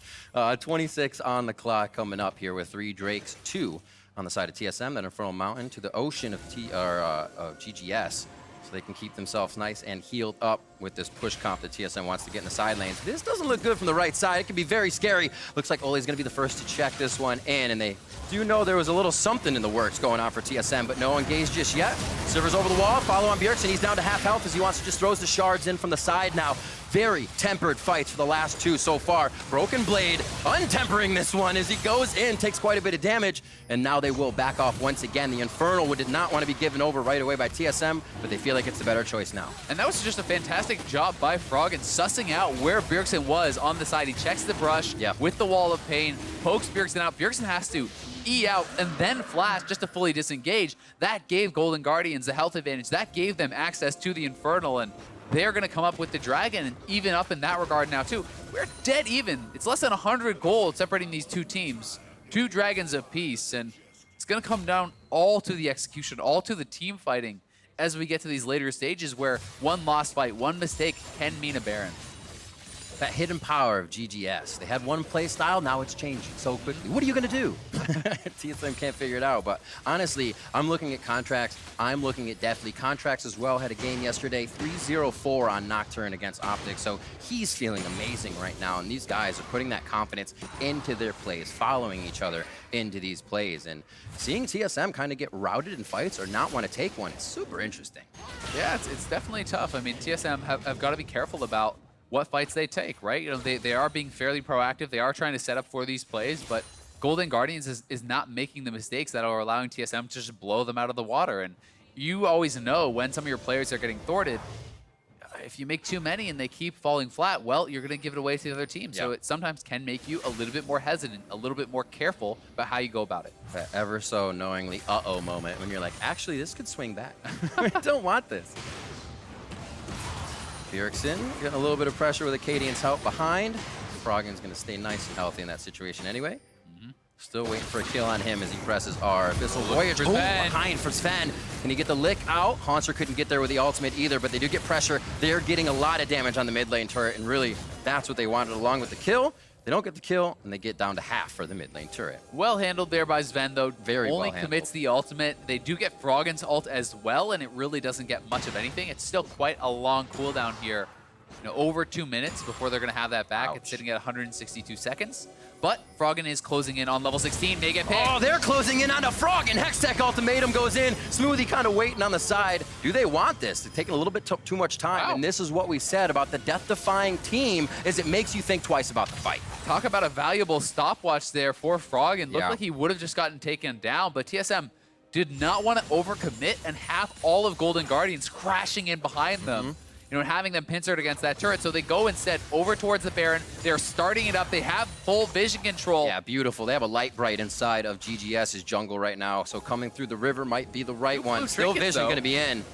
26 on the clock coming up here with 3 Drakes, 2 on the side of TSM, that Infernal Mountain to the ocean of GGS. So they can keep themselves nice and healed up with this push comp that TSM wants to get in the side lanes. This doesn't look good from the right side. It can be very scary. Looks like Olleh's going to be the first to check this one in, and they do know there was a little something in the works going on for TSM, but no engage just yet. Sivir's over the wall, follow on Bjergsen. He's down to half health as he wants to just throws the shards in from the side now. very tempered fights for the last two so far. Broken Blade untempering this one as he goes in, takes quite a bit of damage, and now they will back off once again. The Infernal did not want to be given over right away by TSM, but they feel like it's the better choice now. And that was just a fantastic job by Froggen, sussing out where Bjergsen was on the side. He checks the brush with the Wall of Pain, pokes Bjergsen out. Bjergsen has to E out and then flash just to fully disengage. That gave Golden Guardians the health advantage. That gave them access to the Infernal, and they're going to come up with the Dragon and even up in that regard now too. We're dead even. It's less than 100 gold separating these two teams. 2 Dragons apiece, and it's going to come down all to the execution, all to the team fighting as we get to these later stages where one lost fight, one mistake can mean a Baron. That hidden power of GGS. They had one play style, now it's changing so quickly. What are you gonna do? TSM can't figure it out, but honestly, I'm looking at Contractz, I'm looking at Deftly. Contractz as well had a game yesterday, 3-0-4 on Nocturne against Optic, so he's feeling amazing right now, and these guys are putting that confidence into their plays, following each other into these plays, and seeing TSM kind of get routed in fights or not want to take one, it's super interesting. Yeah, it's definitely tough. I mean, TSM have got to be careful about what fights they take, right? You know, they are being fairly proactive. They are trying to set up for these plays, but Golden Guardians is not making the mistakes that are allowing TSM to just blow them out of the water. And you always know when some of your players are getting thwarted, if you make too many and they keep falling flat, well, you're going to give it away to the other team. So it sometimes can make you a little bit more hesitant, a little bit more careful about how you go about it. That ever so knowingly uh-oh moment when you're like, actually, this could swing back. I don't want this. Bjergsen getting a little bit of pressure with Akaadian's help behind. Froggen's going to stay nice and healthy in that situation anyway. Still waiting for a kill on him as he presses R. Abyssal Voyage behind for Zven. Can he get the lick out? Hauntzer couldn't get there with the ultimate either, but they do get pressure. They're getting a lot of damage on the mid lane turret, and really, that's what they wanted along with the kill. They don't get the kill, and they get down to half for the mid lane turret. Well handled there by Zven, though. Very Only well handled. commits the ultimate. They do get Froggen's ult as well, and it really doesn't get much of anything. It's still quite a long cooldown here. You know, over 2 minutes before they're going to have that back. Ouch. It's sitting at 162 seconds. But Froggen is closing in on level 16. They get picked. Oh, they're closing in on a Froggen. Hextech ultimatum goes in. Smoothie kind of waiting on the side. Do they want this? They're taking a little bit too much time. Wow. And this is what we said about the death-defying team, is it makes you think twice about the fight. Talk about a valuable stopwatch there for Froggen. Looked Yeah. like he would have just gotten taken down, but TSM did not want to overcommit and have all of Golden Guardians crashing in behind them. You know, having them pincered against that turret. So they go instead over towards the Baron. They're starting it up. They have full vision control. Yeah, beautiful. They have a light bright inside of GGS's jungle right now, so coming through the river might be the right one. Still trinkets, vision though. going to be in.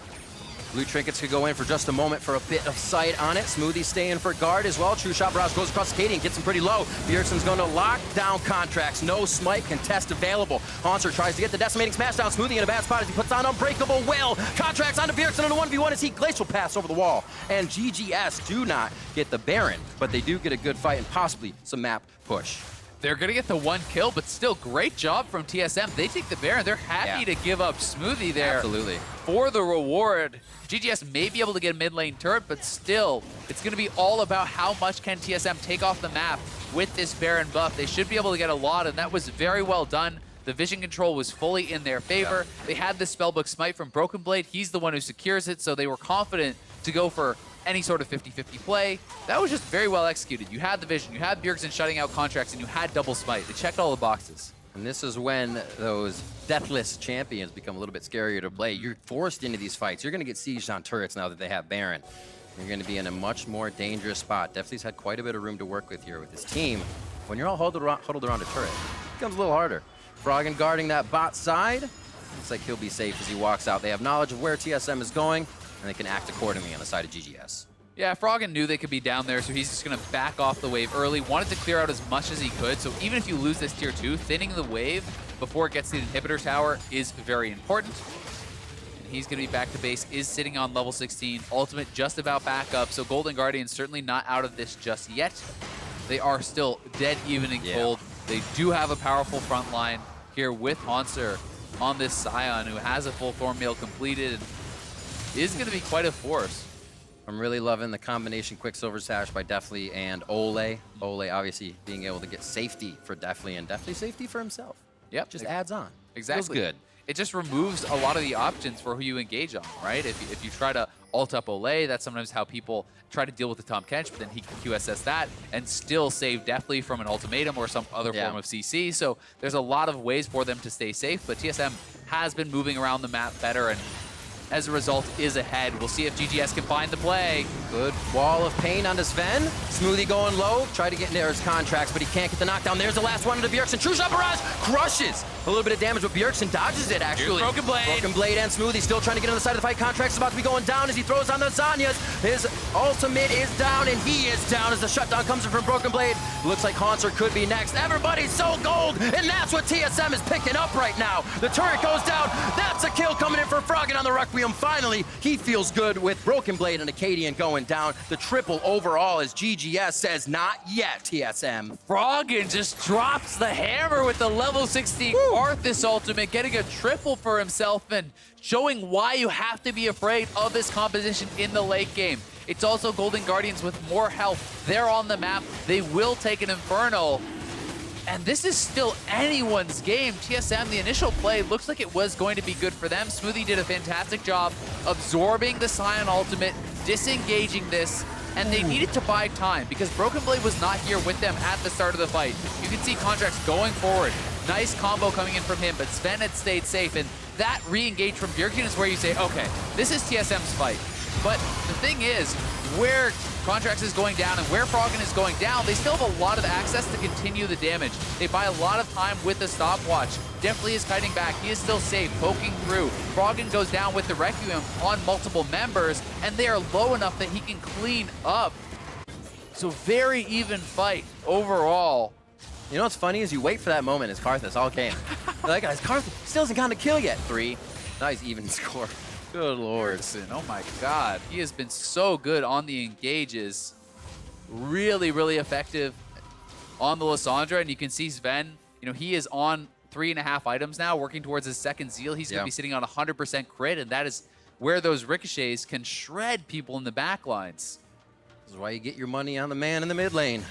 Blue Trinkets could go in for just a moment for a bit of sight on it. Smoothie staying for guard as well. True Shot Barrage goes across Akaadian, gets him pretty low. Bjergsen's going to lock down Contractz. No smite contest available. Hauntzer tries to get the decimating smash down. Smoothie in a bad spot as he puts on Unbreakable Will. Contractz onto Bjergsen on a 1v1 as he glacial pass over the wall. And GGS do not get the Baron, but they do get a good fight and possibly some map push. They're going to get the 1 kill, but still great job from TSM. They take the Baron. They're happy to give up Smoothie there. Absolutely. For the reward. GGS may be able to get a mid lane turret, but still, it's going to be all about how much can TSM take off the map with this Baron buff. They should be able to get a lot, and that was very well done. The vision control was fully in their favor. They had the Spellbook Smite from Broken Blade. He's the one who secures it, so they were confident to go for any sort of 50-50 play. That was just very well executed. You had the vision, you had Bjergsen shutting out Contractz, and you had double smite. They checked all the boxes. And this is when those deathless champions become a little bit scarier to play. You're forced into these fights. You're going to get sieged on turrets now that they have Baron. You're going to be in a much more dangerous spot. Deftly's had quite a bit of room to work with here with his team. When you're all huddled around a turret, it becomes a little harder. Froggen guarding that bot side. Looks like he'll be safe as he walks out. They have knowledge of where TSM is going, and they can act accordingly on the side of GGS. Yeah, Froggen knew they could be down there, so he's just going to back off the wave early. Wanted to clear out as much as he could, so even if you lose this tier 2, thinning the wave before it gets to the inhibitor tower is very important. And he's going to be back to base, is sitting on level 16. Ultimate just about back up, so Golden Guardians certainly not out of this just yet. They are still dead even in cold. They do have a powerful front line here with Hauntzer on this Sion, who has a full Thorn Meal completed and is going to be quite a force. I'm really loving the combination Quicksilver Sash by Deftly and Olleh. Olleh obviously being able to get safety for Deftly and Deftly safety for himself. Yep. Just adds on. Exactly. Feels good. It just removes a lot of the options for who you engage on, right? If you try to ult up Olleh. That's sometimes how people try to deal with the Tahm Kench, but then he can QSS that and still save Deftly from an ultimatum or some other form of CC. So there's a lot of ways for them to stay safe, but TSM has been moving around the map better and as a result is ahead. We'll see if GGS can find the play. Good wall of pain onto Zven. Smoothie going low. Try to get near his Contractz, but he can't get the knockdown. There's the last one into Bjergsen. True shot barrage crushes. A little bit of damage, but Bjergsen dodges it, actually. Here's Broken Blade. Broken Blade and Smoothie still trying to get on the side of the fight. Contractz is about to be going down as he throws on the Zanyas. His ultimate is down, and he is down as the shutdown comes in from Broken Blade. Looks like Hauntzer could be next. Everybody's so gold, and that's what TSM is picking up right now. The turret goes down. That's a kill coming in for Froggen on the Requiem. Finally, he feels good with Broken Blade and Akaadian going down. The triple overall as GGS says, not yet, TSM. Froggen just drops the hammer with the level 16 Karthus ultimate, getting a triple for himself and showing why you have to be afraid of this composition in the late game. It's also Golden Guardians with more health. They're on the map. They will take an Infernal. And this is still anyone's game. TSM, the initial play looks like it was going to be good for them. Smoothie did a fantastic job absorbing the Sion ultimate, disengaging this, and they needed to buy time because Broken Blade was not here with them at the start of the fight. You can see Contractz going forward. Nice combo coming in from him, but Zven had stayed safe, and that re-engage from Bjergsen is where you say, okay, this is TSM's fight. But the thing is, where Contractz is going down and where Froggen is going down, they still have a lot of access to continue the damage. They buy a lot of time with the stopwatch. Deftly is kiting back. He is still safe, poking through. Froggen goes down with the Requiem on multiple members, and they are low enough that he can clean up. So very even fight overall. You know what's funny is you wait for that moment as Karthus all game. You're like, guys, Karthus still hasn't gotten a kill yet. 3. Nice even score. Good lord. Oh my god. He has been so good on the engages. Really, really effective on the Lissandra. And you can see Zven, you know, he is on 3.5 items now, working towards his second Zeal. He's going to be sitting on 100% crit, and that is where those ricochets can shred people in the backlines. This is why you get your money on the man in the mid lane.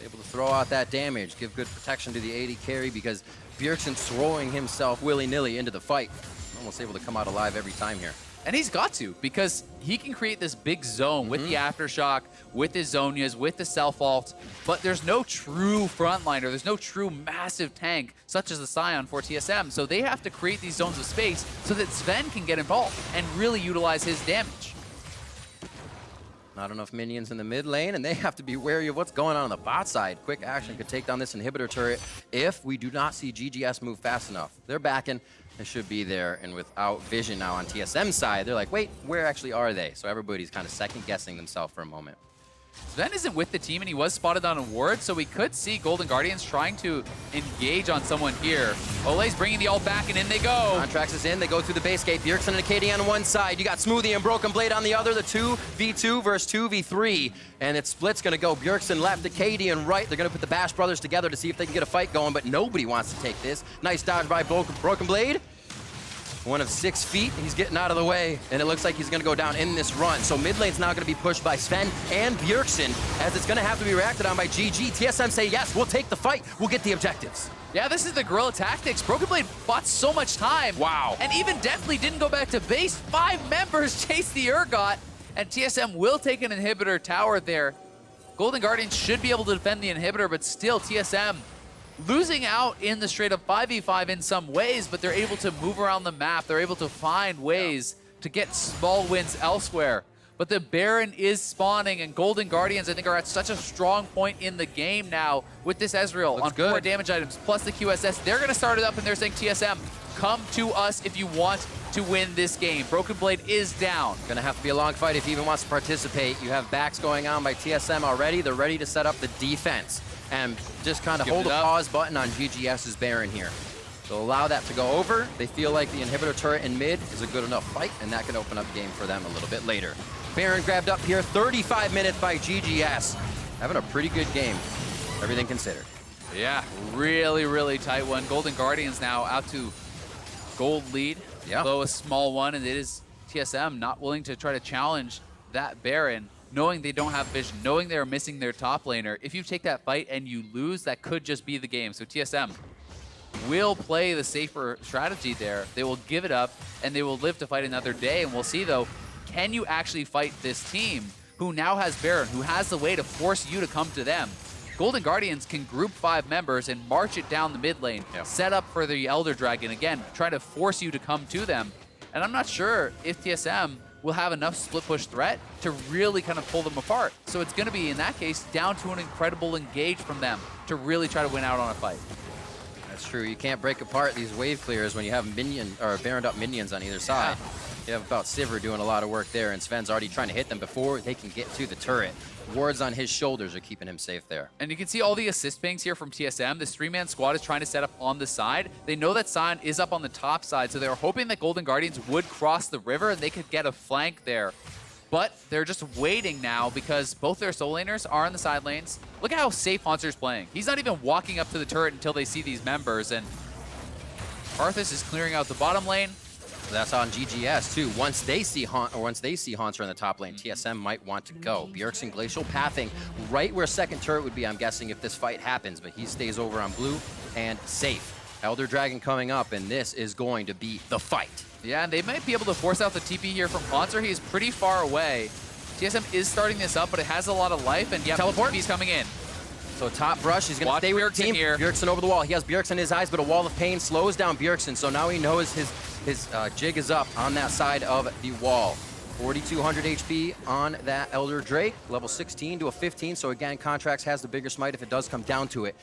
Able to throw out that damage, give good protection to the AD carry because Bjergsen's throwing himself willy-nilly into the fight. Almost able to come out alive every time here. And he's got to, because he can create this big zone with the Aftershock, with his Zonias, with the self-ult, but there's no true frontliner, there's no true massive tank, such as the Sion for TSM, so they have to create these zones of space so that Zven can get involved and really utilize his damage. Not enough minions in the mid lane, and they have to be wary of what's going on the bot side. Quick action could take down this inhibitor turret if we do not see GGS move fast enough. They're backing. They should be there, and without vision now on TSM's side, they're like, wait, where actually are they? So everybody's kind of second-guessing themselves for a moment. Zven isn't with the team, and he was spotted on a ward, so we could see Golden Guardians trying to engage on someone here. Olleh's bringing the ult back, and in they go. Contractz is in. They go through the base gate. Bjergsen and Akaadian on one side. You got Smoothie and Broken Blade on the other. The 2v2 versus 2v3. And it split's going to go. Bjergsen left, Akaadian right. They're going to put the Bash brothers together to see if they can get a fight going, but nobody wants to take this. Nice dodge by Broken Blade. One of 6 feet, he's getting out of the way, and it looks like he's gonna go down in this run. So mid lane's now gonna be pushed by Zven and Bjergsen, as it's gonna have to be reacted on by GG. TSM say, yes, we'll take the fight, we'll get the objectives. Yeah, this is the guerrilla tactics. Broken Blade bought so much time. Wow. And even Deftly didn't go back to base. 5 members chase the Urgot, and TSM will take an inhibitor tower there. Golden Guardians should be able to defend the inhibitor, but still TSM losing out in the straight up 5v5 in some ways, but they're able to move around the map. They're able to find ways to get small wins elsewhere. But the Baron is spawning, and Golden Guardians, I think, are at such a strong point in the game now with this Ezreal on 4 damage items, plus the QSS. They're going to start it up, and they're saying, TSM, come to us if you want to win this game. Broken Blade is down. Gonna have to be a long fight if he even wants to participate. You have backs going on by TSM already. They're ready to set up the defense and just kind of hold a pause button on GGS's Baron here. They'll allow that to go over. They feel like the inhibitor turret in mid is a good enough fight, and that can open up game for them a little bit later. Baron grabbed up here, 35 minutes by GGS. Having a pretty good game, everything considered. Yeah, really, really tight one. Golden Guardians now out to gold lead, though a small one, and it is TSM not willing to try to challenge that Baron, knowing they don't have vision, knowing they're missing their top laner. If you take that fight and you lose, that could just be the game. So TSM will play the safer strategy there. They will give it up, and they will live to fight another day. And we'll see, though, can you actually fight this team who now has Baron, who has the way to force you to come to them? Golden Guardians can group 5 members and march it down the mid lane, set up for the Elder Dragon, again, try to force you to come to them. And I'm not sure if TSM will have enough split push threat to really kind of pull them apart. So it's going to be, in that case, down to an incredible engage from them to really try to win out on a fight. That's true. You can't break apart these wave clears when you have minion or Baroned up minions on either side. You have about Sivir doing a lot of work there, and Sven's already trying to hit them before they can get to the turret. Wards on his shoulders are keeping him safe there. And you can see all the assist pings here from TSM. This 3-man squad is trying to set up on the side. They know that Sion is up on the top side, so they were hoping that Golden Guardians would cross the river and they could get a flank there. But they're just waiting now because both their soul laners are in the side lanes. Look at how safe Hauntzer's playing. He's not even walking up to the turret until they see these members, and Karthus is clearing out the bottom lane. That's on GGS too. Once they see Hauntzer in the top lane, TSM might want to go. Bjergsen glacial pathing right where second turret would be, I'm guessing, if this fight happens, but he stays over on blue and safe. Elder Dragon coming up, and this is going to be the fight. Yeah, and they might be able to force out the TP here from Hauntzer. He is pretty far away. TSM is starting this up, but it has a lot of life, and yeah, Teleport? TP's coming in. So top brush, he's going to stay with the team. Here. Bjergsen over the wall. He has Bjergsen in his eyes, but a wall of pain slows down Bjergsen, so now he knows his jig is up on that side of the wall. 4,200 HP on that Elder Drake, level 16 to a 15, so again, Contractz has the bigger smite if it does come down to it.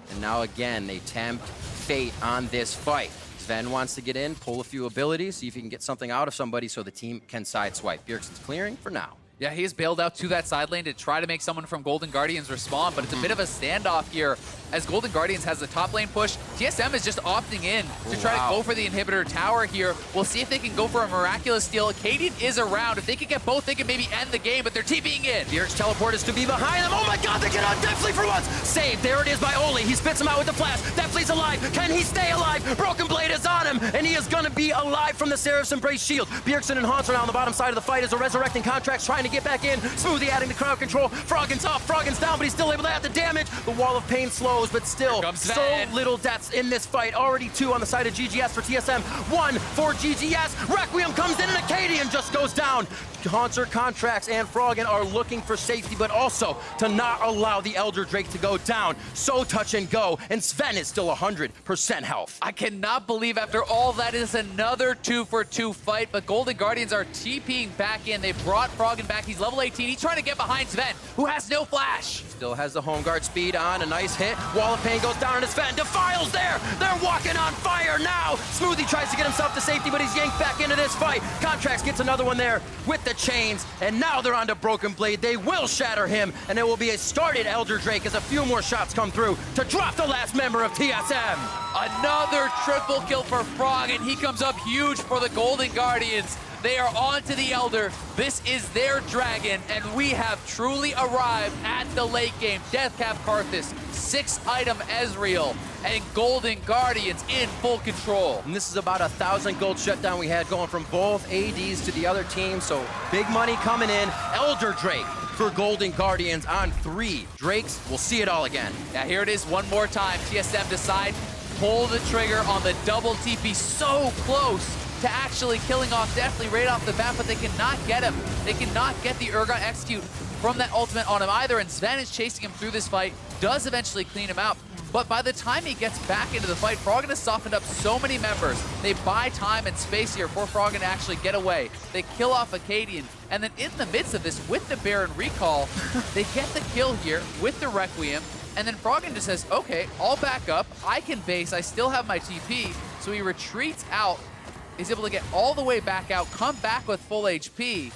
And now again, they tempt fate on this fight. Zven wants to get in, pull a few abilities, see if he can get something out of somebody so the team can sideswipe. Bjergsen's clearing for now. Yeah, he is bailed out to that side lane to try to make someone from Golden Guardians respond, but it's a bit of a standoff here as Golden Guardians has the top lane push. TSM is just opting in to try to go for the inhibitor tower here. We'll see if they can go for a miraculous steal. Akaadian is around. If they can get both, they can maybe end the game, but they're TPing in. Bjerg's teleport is to be behind them. Oh my god, they get on Deftly for once! Saved, there it is by Olleh. He spits him out with the flash. Deftly's alive. Can he stay alive? Broken Blade is on him, and he is gonna be alive from the Seraph's Embrace shield. Bjergsen and Hauntzer now on the bottom side of the fight as a resurrecting Contractz trying to get back in. Smoothie adding the crowd control. Froggen's up, Froggen's down, but he's still able to add the damage. The wall of pain slows, but still so little deaths in this fight. Already 2 on the side of GGS for TSM, 1 for GGS. Requiem comes in and Akaadian just goes down. Hauntzer, Contractz, and Froggen are looking for safety, but also to not allow the Elder Drake to go down. So touch and go, and Zven is still 100% health. I cannot believe after all that is another 2-for-2 fight, but Golden Guardians are TPing back in. They brought Froggen back. He's level 18. He's trying to get behind Zven, who has no flash. Still has the home guard speed on. A nice hit. Wall of pain goes down on his Zven. Defile's there. They're walking on fire now. Smoothie tries to get himself to safety, but he's yanked back into this fight. Contractz gets another one there with the chains, and now they're onto Broken Blade. They will shatter him, and it will be a started Elder Drake as a few more shots come through to drop the last member of TSM. Another triple kill for Froggen. He comes up huge for the Golden Guardians. They are on to the Elder. This is their dragon, and we have truly arrived at the late game. Deathcap Karthus, 6-item Ezreal, and Golden Guardians in full control. And this is about 1,000 gold shutdown we had going from both ADs to the other team, so big money coming in. Elder Drake for Golden Guardians on 3 Drakes. We'll see it all again. Now here it is one more time. TSM decide, pull the trigger on the double TP, so close to actually killing off Deftly right off the bat, but they cannot get him. They cannot get the Urgot execute from that ultimate on him either, and Zven is chasing him through this fight, does eventually clean him out. But by the time he gets back into the fight, Froggen has softened up so many members. They buy time and space here for Froggen to actually get away. They kill off Akaadian, and then in the midst of this, with the Baron recall, they get the kill here with the Requiem, and then Froggen just says, okay, I'll back up, I can base, I still have my TP, so he retreats out, is able to get all the way back out, come back with full HP,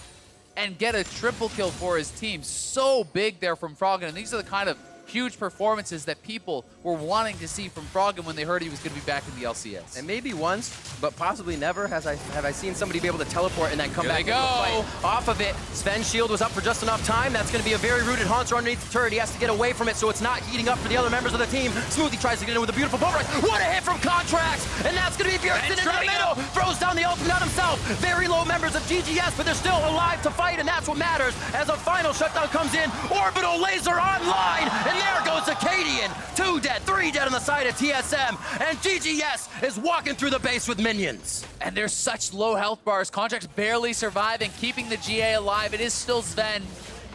and get a triple kill for his team. So big there from Froggen, and these are the kind of huge performances that people were wanting to see from Froggen when they heard he was going to be back in the LCS. And maybe once, but possibly never, have I seen somebody be able to teleport and then come back Here they into the fight off of it. Zven's shield was up for just enough time. That's going to be a very rooted Hauntzer underneath the turret. He has to get away from it so it's not heating up for the other members of the team. Smoothie tries to get in with a beautiful boat rush. What a hit from Contractz! And that's going to be Bjergsen in the middle. Throws down the ultimate on himself. Very low members of GGS, but they're still alive to fight, and that's what matters. As a final shutdown comes in, Orbital Laser online, and there goes Akaadian. 2 dead, 3 3 dead on the side of TSM, and GGS is walking through the base with minions. And there's such low health bars. Contractz barely surviving, keeping the GA alive. It is still Zven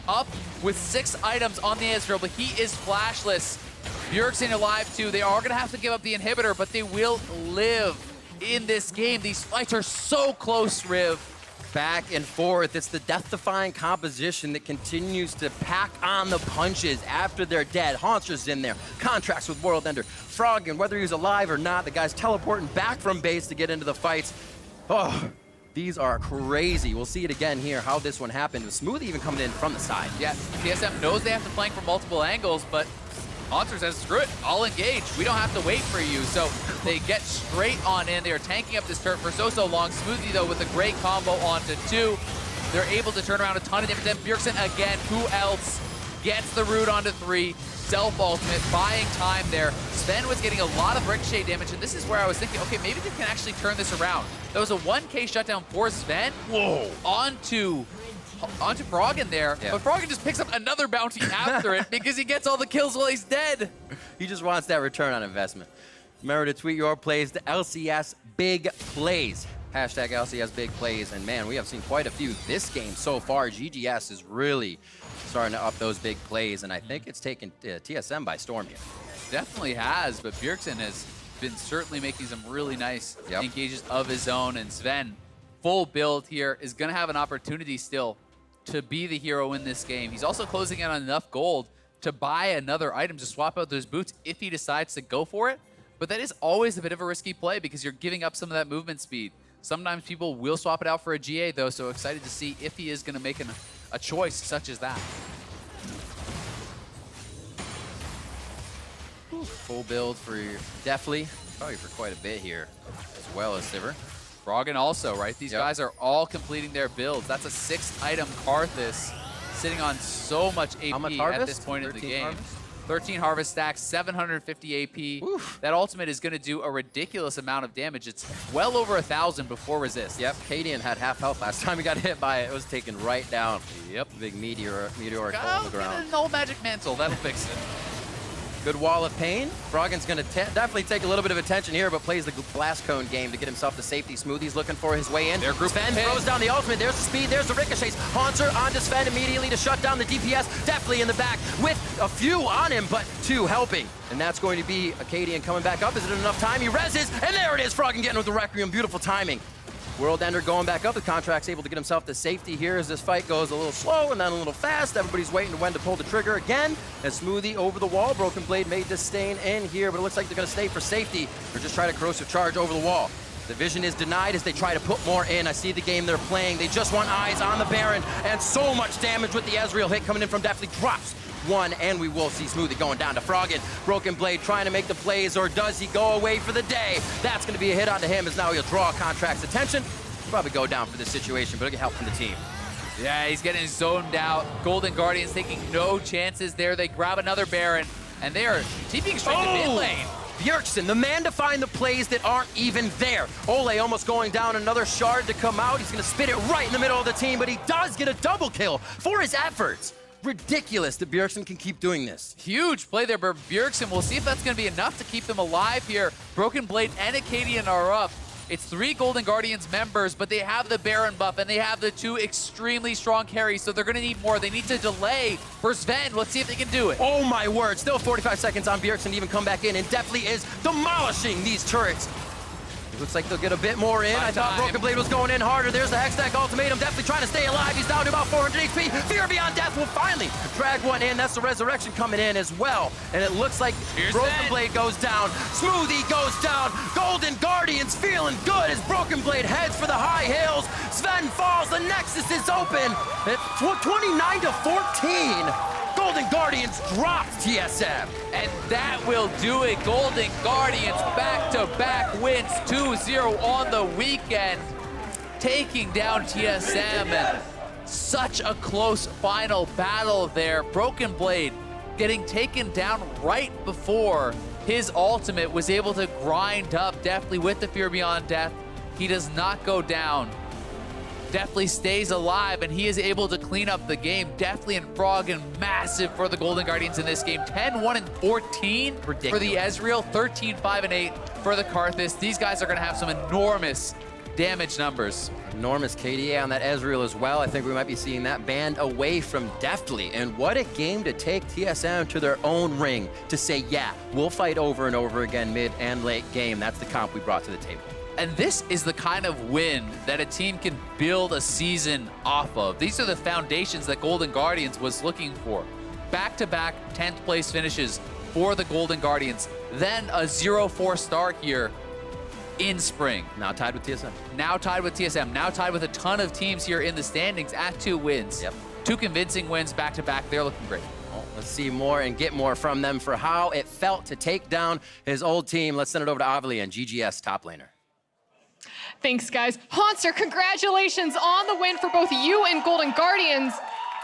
up with 6 items on the Ezreal, but he is flashless. Bjergsen alive too. They are going to have to give up the inhibitor, but they will live in this game. These fights are so close, Riv. Back and forth. It's the death-defying composition that continues to pack on the punches after they're dead. Hauntzer's in there. Contractz with World Ender. Froggen, whether he's alive or not, the guy's teleporting back from base to get into the fights. Oh, these are crazy. We'll see it again here, how this one happened. With Smoothie even coming in from the side. Yeah, TSM knows they have to flank from multiple angles, but Hauntzer says, screw it, I'll engage. We don't have to wait for you. So they get straight on in. They are tanking up this turret for so long. Smoothie, though, with a great combo onto 2. They're able to turn around a ton of damage. Then Bjergsen again, who else gets the root onto 3. Self-ultimate, buying time there. Zven was getting a lot of ricochet damage, and this is where I was thinking, okay, maybe they can actually turn this around. That was a 1K shutdown for Zven. Whoa. Onto Froggen there, yeah. but Froggen just picks up another bounty after it because he gets all the kills while he's dead. He just wants that return on investment. Remember to tweet your plays to LCS Big Plays. Hashtag LCS Big Plays. And man, we have seen quite a few this game so far. GGS is really starting to up those big plays, and I think it's taken TSM by storm here. Definitely has, but Bjergsen has been certainly making some really nice engages of his own, and Zven, full build here, is going to have an opportunity still to be the hero in this game. He's also closing in on enough gold to buy another item to swap out those boots if he decides to go for it. But that is always a bit of a risky play because you're giving up some of that movement speed. Sometimes people will swap it out for a GA though, so excited to see if he is going to make a choice such as that. Full build for Deftly, probably for quite a bit here, as well as Sivir. Froggen also, right? These guys are all completing their builds. That's a 6-item Karthus sitting on so much AP at this point in the game. Harvest? 13 harvest stacks, 750 AP. Oof. That ultimate is going to do a ridiculous amount of damage. It's well over 1,000 before resist. Yep, Akaadian had half health last time he got hit by it. It was taken right down. Yep. Big meteoric hole in the ground. An old magic mantle. That'll fix it. Good wall of pain. Froggen's going to definitely take a little bit of attention here, but plays the blast cone game to get himself the safety. Smoothie's looking for his way in. Zven throws down the ultimate. There's the speed. There's the ricochets. Hauntzer onto Zven immediately to shut down the DPS. Deftly in the back with a few on him, but 2 helping. And that's going to be Akaadian coming back up. Is it enough time? He reses, and there it is. Froggen getting with the Requiem. Beautiful timing. World Ender going back up. The Contractz able to get himself to safety here as this fight goes a little slow and then a little fast. Everybody's waiting when to pull the trigger again. As Smoothie over the wall. Broken Blade made this stain in here, but it looks like they're going to stay for safety. They're just trying to corrosive charge over the wall. The vision is denied as they try to put more in. I see the game they're playing. They just want eyes on the Baron, and so much damage with the Ezreal hit coming in from Deftly. Drops 1, and we will see Smoothie going down to Froggen. Broken Blade trying to make the plays, or does he go away for the day? That's going to be a hit onto him as now he'll draw Contract's attention. Probably go down for this situation, but it'll get help from the team. Yeah, he's getting zoned out. Golden Guardians taking no chances there. They grab another Baron, and they are TPing straight to mid lane. Bjergsen, the man to find the plays that aren't even there. Olleh almost going down, another shard to come out. He's going to spit it right in the middle of the team, but he does get a double kill for his efforts. Ridiculous that Bjergsen can keep doing this. Huge play there, but Bjergsen, we'll see if that's going to be enough to keep them alive here. Broken Blade and Akaadian are up. It's 3 Golden Guardians members, but they have the Baron buff, and they have the 2 extremely strong carries, so they're going to need more. They need to delay for Zven. Let's see if they can do it. Oh my word, still 45 seconds on Bjergsen to even come back in, and Deftly is demolishing these turrets. It looks like they'll get a bit more in. I thought Broken Blade was going in harder. There's the Hextech ultimatum. Deftly trying to stay alive. He's down to about 400 HP. Fear Beyond Death will finally drag one in. That's the Resurrection coming in as well. And it looks like Broken Blade goes down. Smoothie goes down. Golden Guardians feeling good as Broken Blade heads for the high hills. Zven falls. The Nexus is open. At 29 to 14. Golden Guardians drops TSM. And that will do it. Golden Guardians back-to-back wins, 2-0 on the weekend, taking down TSM. And such a close final battle there. Broken Blade getting taken down right before his ultimate was able to grind up Deftly with the Fear Beyond Death. He does not go down. Deftly stays alive, and he is able to clean up the game. Deftly and Froggen, massive for the Golden Guardians in this game. 10-1-14 for the Ezreal, 13-5-8 for the Karthus. These guys are going to have some enormous damage numbers. Enormous KDA on that Ezreal as well. I think we might be seeing that band away from Deftly. And what a game to take TSM to their own ring to say, yeah, we'll fight over and over again mid and late game. That's the comp we brought to the table. And this is the kind of win that a team can build a season off of. These are the foundations that Golden Guardians was looking for. Back-to-back 10th place finishes for the Golden Guardians. Then a 0-4 start here in spring. Now tied with TSM. Now tied with TSM. Now tied with a ton of teams here in the standings at 2 wins. Yep. 2 convincing wins back-to-back. They're looking great. Well, let's see more and get more from them for how it felt to take down his old team. Let's send it over to Akaadian, GGS top laner. Thanks, guys. Hauntzer, congratulations on the win for both you and Golden Guardians.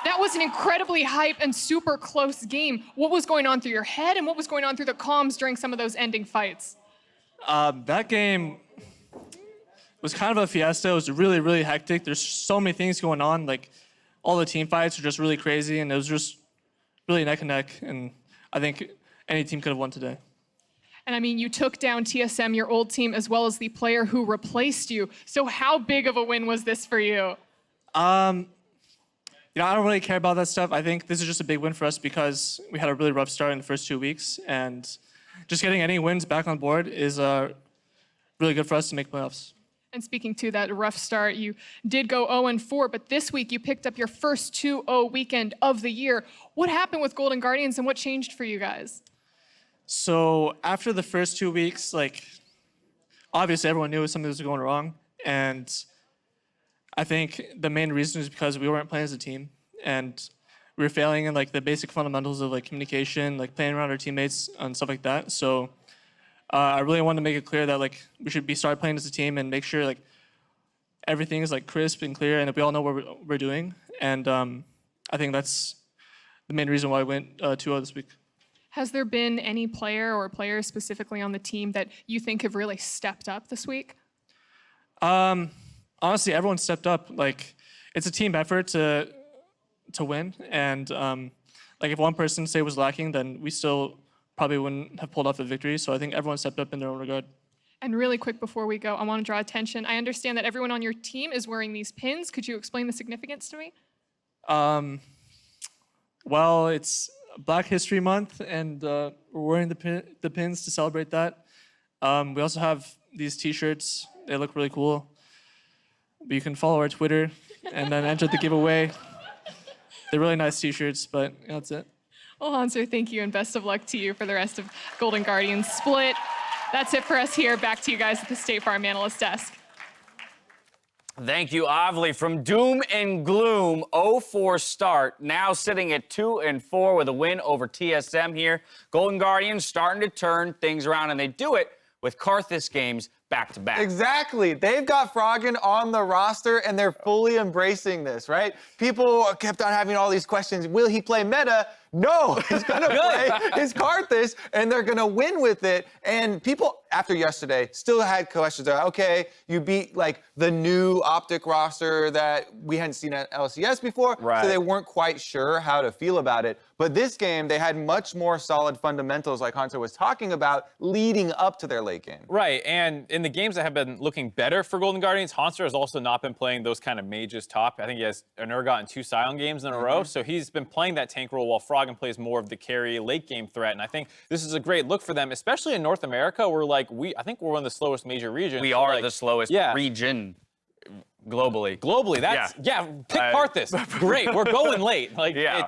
That was an incredibly hype and super close game. What was going on through your head and what was going on through the comms during some of those ending fights? That game was kind of a fiesta. It was really, really hectic. There's so many things going on. Like, all the team fights are just really crazy, and it was just really neck and neck. And I think any team could have won today. And I mean, you took down TSM, your old team, as well as the player who replaced you. So how big of a win was this for you? I don't really care about that stuff. I think this is just a big win for us because we had a really rough start in the first 2 weeks, and just getting any wins back on board is really good for us to make playoffs. And speaking to that rough start, you did go 0-4, but this week you picked up your first 2-0 weekend of the year. What happened with Golden Guardians and what changed for you guys? So after the first 2 weeks, obviously everyone knew something was going wrong. And I think the main reason is because we weren't playing as a team. And we were failing in the basic fundamentals of communication, playing around our teammates and stuff like that. So I really wanted to make it clear that we should be start playing as a team and make sure everything is crisp and clear and that we all know what we're doing. And I think that's the main reason why I went 2-0 this week. Has there been any player or players specifically on the team that you think have really stepped up this week? Honestly, everyone stepped up. It's a team effort to win, and if one person say was lacking, then we still probably wouldn't have pulled off the victory. So I think everyone stepped up in their own regard. And really quick before we go, I want to draw attention. I understand that everyone on your team is wearing these pins. Could you explain the significance to me? Well, it's Black History Month, and we're wearing the pins to celebrate that. We also have these T-shirts. They look really cool. But you can follow our Twitter and then enter the giveaway. They're really nice T-shirts, but that's it. Well, Hauntzer, thank you, and best of luck to you for the rest of Golden Guardians Split. That's it for us here. Back to you guys at the State Farm Analyst Desk. Thank you, Avli. From doom and gloom, 0-4 start, now sitting at 2-4 with a win over TSM here. Golden Guardians starting to turn things around, and they do it with Karthus games back-to-back. Exactly. They've got Froggen on the roster, and they're fully embracing this, right? People kept on having all these questions. Will he play meta? No, he's going to play his Karthus, and they're going to win with it. And people, after yesterday, still had questions. Okay, you beat, the new Optic roster that we hadn't seen at LCS before, right. So they weren't quite sure how to feel about it. But this game, they had much more solid fundamentals, like Hauntzer was talking about, leading up to their late game. Right, and in the games that have been looking better for Golden Guardians, Hauntzer has also not been playing those kind of mages top. I think he has an Urgot and 2 Sion games in a row, so he's been playing that tank role while Froggen plays more of the carry late game threat. And I think this is a great look for them, especially in North America, where I think we're one of the slowest major regions. We are the slowest region globally. Globally, that's, pick Karthus. Great, we're going late.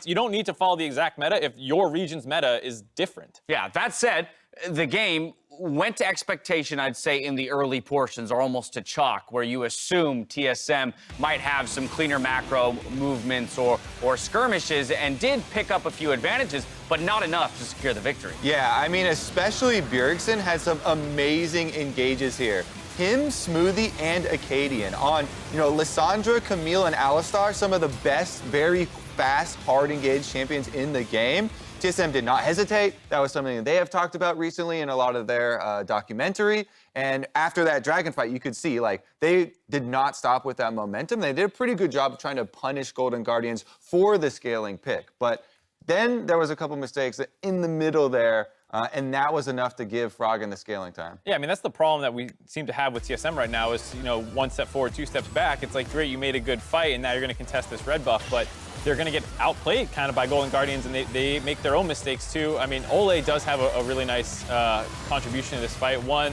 You don't need to follow the exact meta if your region's meta is different. Yeah, that said, the game went to expectation, I'd say, in the early portions, or almost to chalk, where you assume TSM might have some cleaner macro movements or skirmishes, and did pick up a few advantages, but not enough to secure the victory. Yeah, I mean, especially Bjergsen had some amazing engages here. Him, Smoothie, and Akaadian on, Lissandra, Camille, and Alistar, some of the best, very fast, hard engaged champions in the game. TSM did not hesitate. That was something that they have talked about recently in a lot of their documentary. And after that Dragon fight, you could see, like, they did not stop with that momentum. They did a pretty good job of trying to punish Golden Guardians for the scaling pick. But then there was a couple mistakes in the middle there, and that was enough to give Froggen the scaling time. Yeah, I mean, that's the problem that we seem to have with TSM right now is, you know, 1 step forward, 2 steps back. It's like, great, you made a good fight, and now you're going to contest this red buff, but they're going to get outplayed kind of by Golden Guardians, and they make their own mistakes too. I mean, Olleh does have a really nice contribution to this fight. 1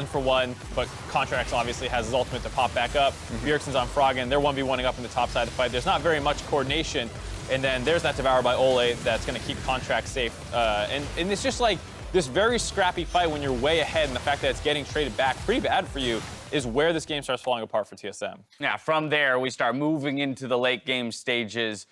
for 1, but Contractz obviously has his ultimate to pop back up. Bjergsen's on Froggen. They're 1v1ing up in the top side of the fight. There's not very much coordination, and then there's that Devour by Olleh that's going to keep Contractz safe. And it's just like this very scrappy fight when you're way ahead, and the fact that it's getting traded back pretty bad for you is where this game starts falling apart for TSM. Yeah, from there, we start moving into the late game stages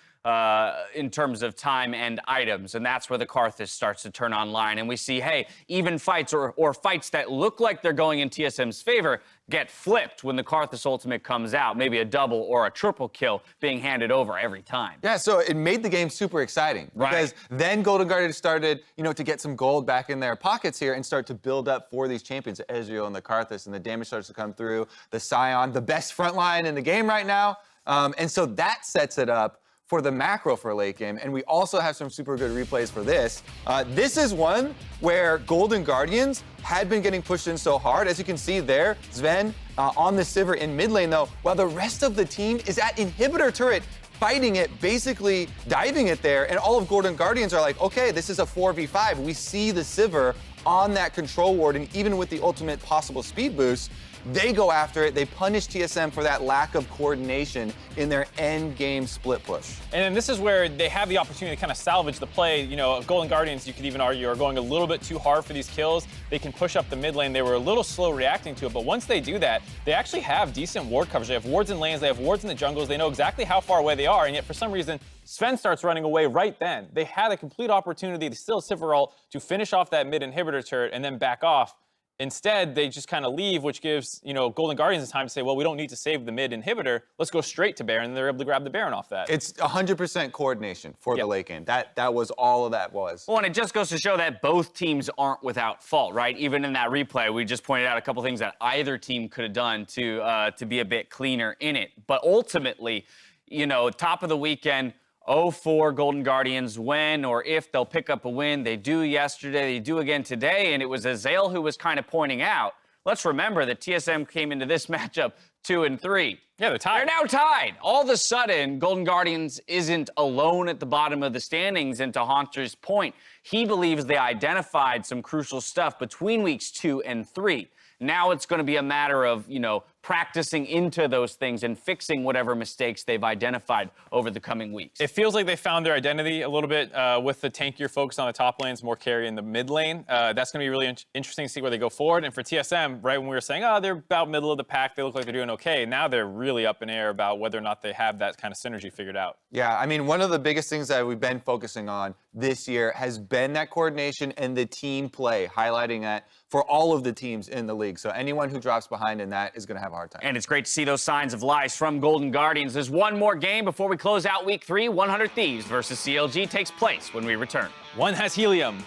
in terms of time and items, and that's where the Karthus starts to turn online, and we see, hey, even fights or fights that look like they're going in TSM's favor get flipped when the Karthus ultimate comes out, maybe a double or a triple kill being handed over every time. Yeah, so it made the game super exciting because then Golden Guardians started, you know, to get some gold back in their pockets here and start to build up for these champions, Ezreal and the Karthus, and the damage starts to come through. The Sion, the best front line in the game right now, and so that sets it up for the macro for late game, and we also have some super good replays for this. This is one where Golden Guardians had been getting pushed in so hard. As you can see there, Zven on the Sivir in mid lane though, while the rest of the team is at inhibitor turret, fighting it, basically diving it there, and all of Golden Guardians are like, okay, this is a 4v5. We see the Sivir on that control ward, and even with the ultimate possible speed boost, they go after it. They punish TSM for that lack of coordination in their end game split push. And then this is where they have the opportunity to kind of salvage the play. You know, Golden Guardians, you could even argue, are going a little bit too hard for these kills. They can push up the mid lane. They were a little slow reacting to it, but once they do that, they actually have decent ward coverage. They have wards in lanes, they have wards in the jungles. They know exactly how far away they are, and yet for some reason, Zven starts running away right then. They had a complete opportunity to steal Sivir ult, to finish off that mid inhibitor turret, and then back off. Instead, they just kind of leave, which gives, you know, Golden Guardians time to say, well, we don't need to save the mid inhibitor. Let's go straight to Baron, and they're able to grab the Baron off that. It's 100% coordination for the late game. That was all of that was. Well, and it just goes to show that both teams aren't without fault, right? Even in that replay, we just pointed out a couple things that either team could have done to be a bit cleaner in it. But ultimately, you know, top of the weekend, 0-4 Golden Guardians, when or if they'll pick up a win. They do yesterday, they do again today, and it was Ezreal who was kind of pointing out, let's remember that TSM came into this matchup 2-3. Yeah, they're tied. They're now tied. All of a sudden, Golden Guardians isn't alone at the bottom of the standings, and to Hauntzer's point, he believes they identified some crucial stuff between weeks 2 and 3. Now it's going to be a matter of, you know, practicing into those things and fixing whatever mistakes they've identified over the coming weeks. It feels like they found their identity a little bit with the tankier focus on the top lanes, more carry in the mid lane. That's going to be really interesting to see where they go forward. And for TSM, right when we were saying, oh, they're about middle of the pack, they look like they're doing okay, now they're really up in air about whether or not they have that kind of synergy figured out. Yeah, I mean, one of the biggest things that we've been focusing on this year has been that coordination and the team play, highlighting that for all of the teams in the league. So anyone who drops behind in that is going to have a hard time. And it's great to see those signs of life from Golden Guardians. There's one more game before we close out week 3. 100 Thieves versus CLG takes place when we return. One has helium.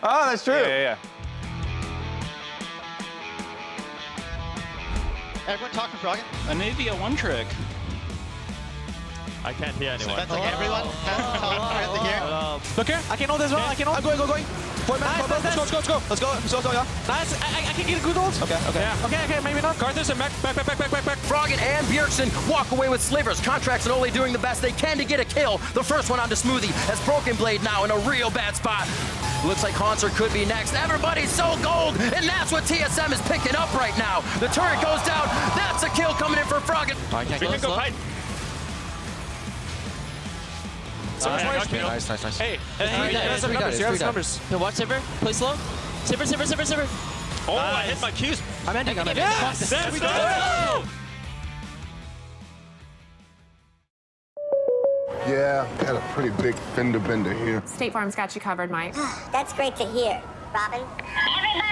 Oh, that's true. Yeah. Everyone talking Froggen? I need to get one trick. I can't hear anyone. That's like everyone has talked right here. Look here. I can hold as well. I can hold. I'm going. Point man. Nice, let's go. Let's go, yeah. Nice. I can get a good ult. Okay. Yeah. Okay, maybe not. Karthus and back. Froggen and Bjergsen walk away with slivers. Contractz and Olleh doing the best they can to get a kill. The first one onto Smoothie has Broken Blade now in a real bad spot. Looks like Hauntzer could be next. Everybody's so gold, and that's what TSM is picking up right now. The turret goes down. That's a kill coming in for Froggen. I can't go fight. Nice. Hey, numbers. Here, watch Sivir. Play slow. Sivir. Oh, nice. I hit my Qs. I'm ending. Yes! Let's go! Yeah, had a pretty big fender bender here. State Farm's got you covered, Mike. That's great to hear, Robin. Everybody